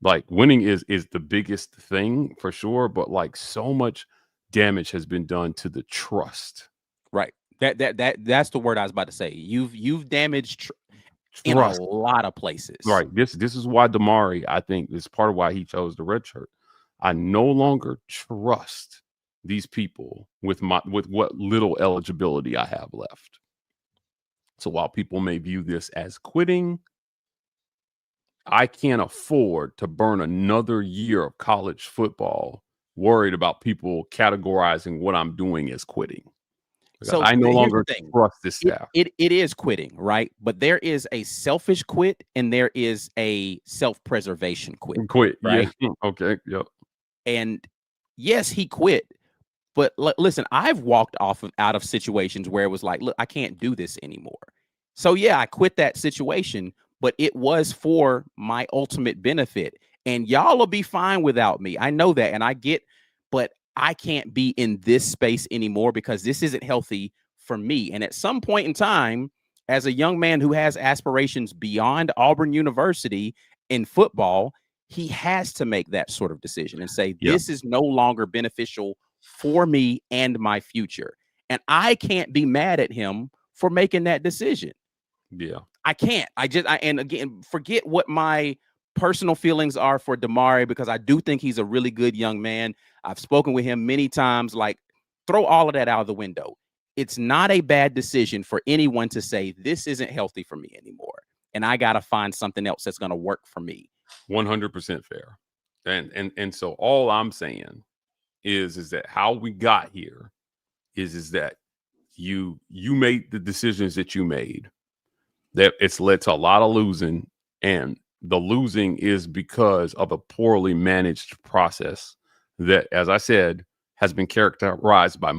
Like, winning is the biggest thing for sure, but like, so much damage has been done to the trust. Right. That's the word I was about to say. You've damaged in a trust. lot of places. Right. This is why Damari, I think, is part of why he chose the red shirt. I no longer trust these people with what little eligibility I have left. So while people may view this as quitting, I can't afford to burn another year of college football worried about people categorizing what I'm doing as quitting. Because So I no here's longer the thing. trust this staff. It is quitting, right? But there is a selfish quit and there is a self-preservation quit, right? Yeah. Okay. Yep. And yes, he quit. But listen, I've walked out of situations where it was like, look, I can't do this anymore. So yeah, I quit that situation, but it was for my ultimate benefit. And y'all will be fine without me. I know that. And I get, but I can't be in this space anymore because this isn't healthy for me. And at some point in time, as a young man who has aspirations beyond Auburn University in football, he has to make that sort of decision and say, this is no longer beneficial for me and my future. And I can't be mad at him for making that decision. Yeah. I can't. And again, forget what my personal feelings are for Damari, because I do think he's a really good young man. I've spoken with him many times. Like, throw all of that out of the window. It's not a bad decision for anyone to say, this isn't healthy for me anymore, and I got to find something else that's going to work for me. 100% fair. And so all I'm saying is that how we got here is that you made the decisions that you made, that it's led to a lot of losing, and the losing is because of a poorly managed process that, as I said, has been characterized by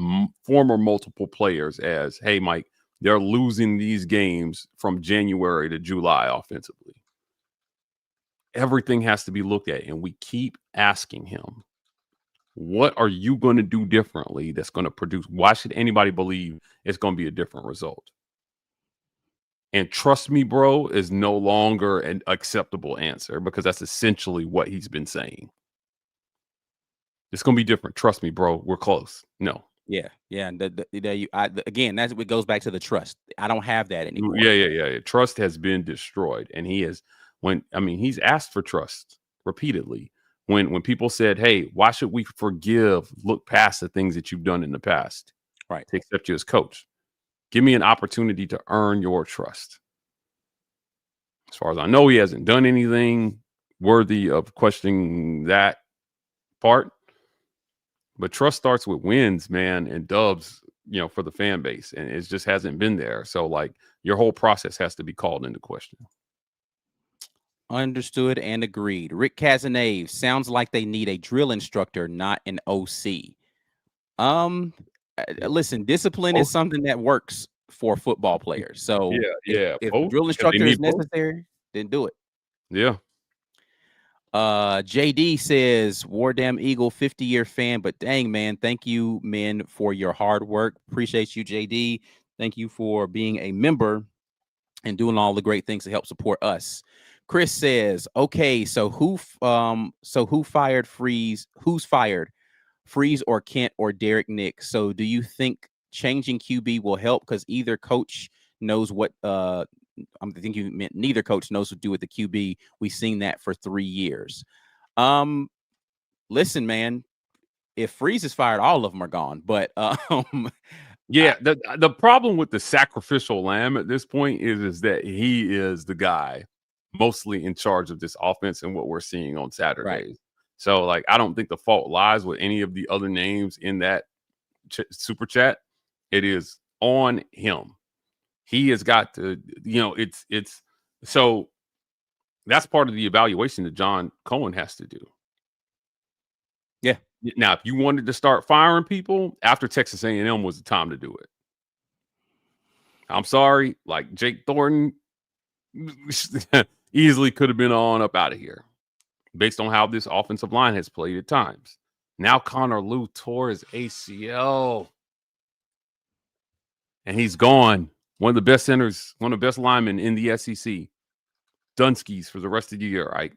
former multiple players as, hey, Mike, they're losing these games from January to July offensively. Everything has to be looked at, and we keep asking him, what are you going to do differently that's going to produce? Why should anybody believe it's going to be a different result? And trust me, bro, is no longer an acceptable answer, because that's essentially what he's been saying. It's going to be different. Trust me, bro. We're close. No. Yeah. And again, that's what goes back to the trust. I don't have that anymore. Yeah. Trust has been destroyed, and he's asked for trust repeatedly. When people said, hey, why should we look past the things that you've done in the past, right, to accept you as coach? Give me an opportunity to earn your trust. As far as I know, he hasn't done anything worthy of questioning that part. But trust starts with wins, man, and dubs, for the fan base. And it just hasn't been there. So, like, your whole process has to be called into question. Understood and agreed. Rick Cazenave, sounds like they need a drill instructor, not an OC. Listen, discipline is something that works for football players. So if a drill instructor is necessary, then do it. Yeah. JD says, War Damn Eagle, 50-year fan, but dang, man, thank you, men, for your hard work. Appreciate you, JD. Thank you for being a member and doing all the great things to help support us. Chris says, okay, so who fired Freeze? Who's fired? Freeze or Kent or Derek Nick? So do you think changing QB will help? Because either coach knows what I think you meant neither coach knows what to do with the QB. We've seen that for 3 years. Listen, man, if Freeze is fired, all of them are gone. But the problem with the sacrificial lamb at this point is that he is the guy mostly in charge of this offense and what we're seeing on Saturdays. Right. So, like, I don't think the fault lies with any of the other names in that super chat. It is on him. He has got to, it's so that's part of the evaluation that John Cohen has to do. Yeah. Now, if you wanted to start firing people after Texas A&M was the time to do it. I'm sorry, like Jake Thornton easily could have been on up out of here based on how this offensive line has played at times. Now Connor Lew tore his ACL and he's gone. One of the best centers, one of the best linemen in the SEC. Dunskies for the rest of the year, right?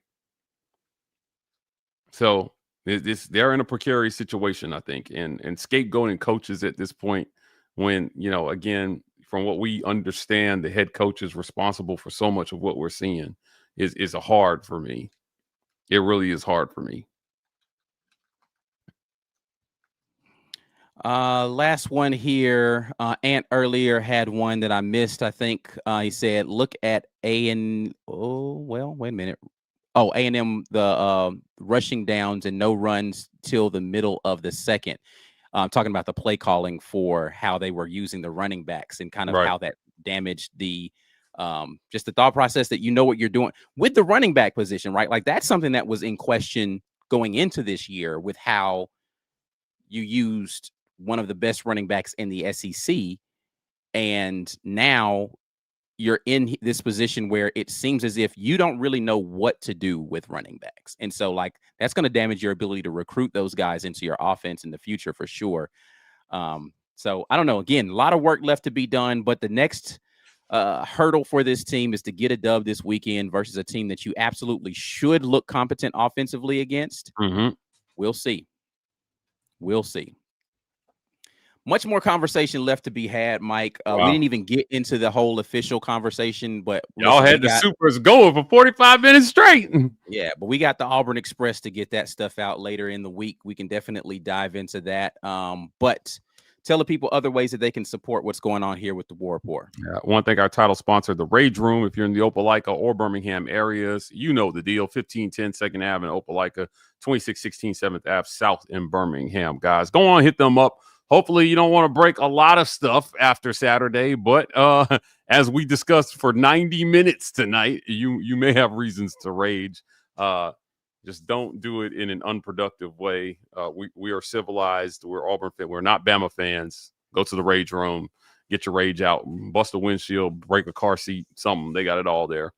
So they're in a precarious situation, I think, and scapegoating coaches at this point when, again, from what we understand, the head coach is responsible for so much of what we're seeing is hard for me. It really is hard for me. Last one here. Ant earlier had one that I missed. I think he said, look at wait a minute. Oh, A&M, the rushing downs and no runs till the middle of the second. Talking about the play calling for how they were using the running backs and kind of how that damaged the just the thought process that you know what you're doing with the running back position, right? Like that's something that was in question going into this year with how you used one of the best running backs in the SEC. And now you're in this position where it seems as if you don't really know what to do with running backs. And so like, that's going to damage your ability to recruit those guys into your offense in the future for sure. So I don't know, again, a lot of work left to be done, but the next hurdle for this team is to get a dub this weekend versus a team that you absolutely should look competent offensively against. We'll see. We'll see. Much more conversation left to be had, Mike. We didn't even get into the whole official conversation, but y'all had the Supers going for 45 minutes straight. Yeah, but we got the Auburn Express to get that stuff out later in the week. We can definitely dive into that. But tell the people other ways that they can support what's going on here with the War Rapport. Yeah, I want to thank our title sponsor, the Rage Room. If you're in the Opelika or Birmingham areas, you know the deal. 1510 2nd Ave in Opelika, 2616 7th Ave South in Birmingham. Guys, go on, hit them up. Hopefully you don't want to break a lot of stuff after Saturday, but as we discussed for 90 minutes tonight, you may have reasons to rage. Just don't do it in an unproductive way. We are civilized. We're Auburn fans. We're not Bama fans. Go to the Rage Room. Get your rage out. Bust a windshield. Break a car seat. Something. They got it all there.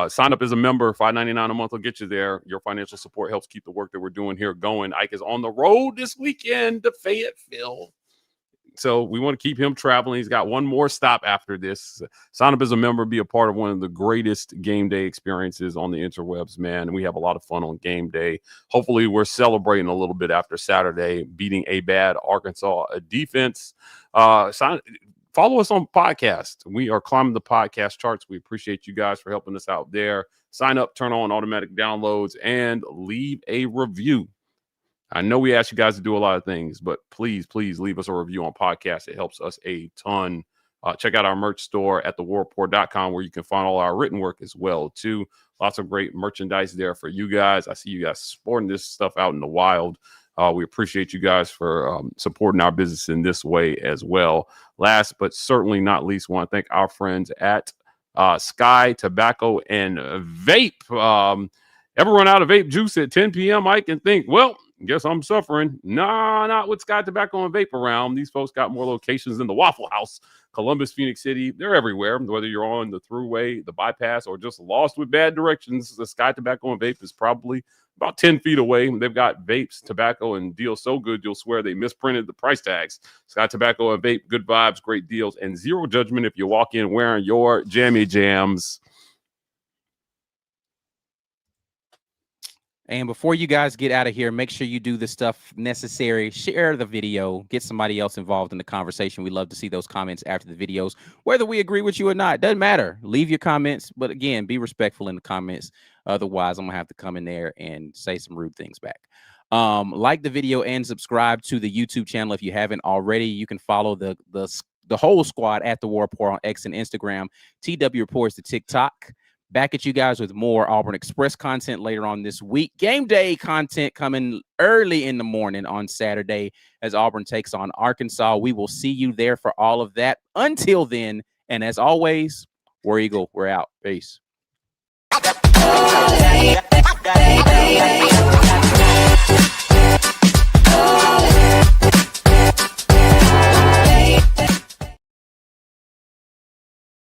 Sign up as a member. $5.99 a month will get you there. Your financial support helps keep the work that we're doing here going. Ike is on the road this weekend to Fayetteville. So we want to keep him traveling. He's got one more stop after this. Sign up as a member, be a part of one of the greatest game day experiences on the interwebs, man. And we have a lot of fun on game day. Hopefully we're celebrating a little bit after Saturday, beating a bad Arkansas defense. Follow us on podcast. We are climbing the podcast charts. We appreciate you guys for helping us out there. Sign up, turn on automatic downloads, and leave a review. I know we ask you guys to do a lot of things, but please leave us a review on podcast. It helps us a ton. Check out our merch store at thewarreport.com where you can find all our written work as well, too. Lots of great merchandise there for you guys. I see you guys sporting this stuff out in the wild. We appreciate you guys for supporting our business in this way as well. Last but certainly not least, want to thank our friends at Sky Tobacco and Vape. Ever run out of vape juice at 10 p.m., I can think, well, guess I'm suffering. Nah, not with Sky Tobacco and Vape around. These folks got more locations than the Waffle House, Columbus, Phoenix City. They're everywhere, whether you're on the throughway, the bypass, or just lost with bad directions. The Sky Tobacco and Vape is probably about 10 feet away. They've got vapes, tobacco, and deals so good you'll swear they misprinted the price tags. Sky Tobacco and Vape, good vibes, great deals, and zero judgment if you walk in wearing your jammy jams. And before you guys get out of here, make sure you do the stuff necessary. Share the video. Get somebody else involved in the conversation. We love to see those comments after the videos, whether we agree with you or not. Doesn't matter. Leave your comments. But again, be respectful in the comments. Otherwise, I'm going to have to come in there and say some rude things back. Like the video and subscribe to the YouTube channel if you haven't already. You can follow the whole squad at the War Rapport on X and Instagram. TW Reports to TikTok. Back at you guys with more Auburn Express content later on this week. Game day content coming early in the morning on Saturday as Auburn takes on Arkansas. We will see you there for all of that. Until then, and as always, War Eagle, we're out. Peace.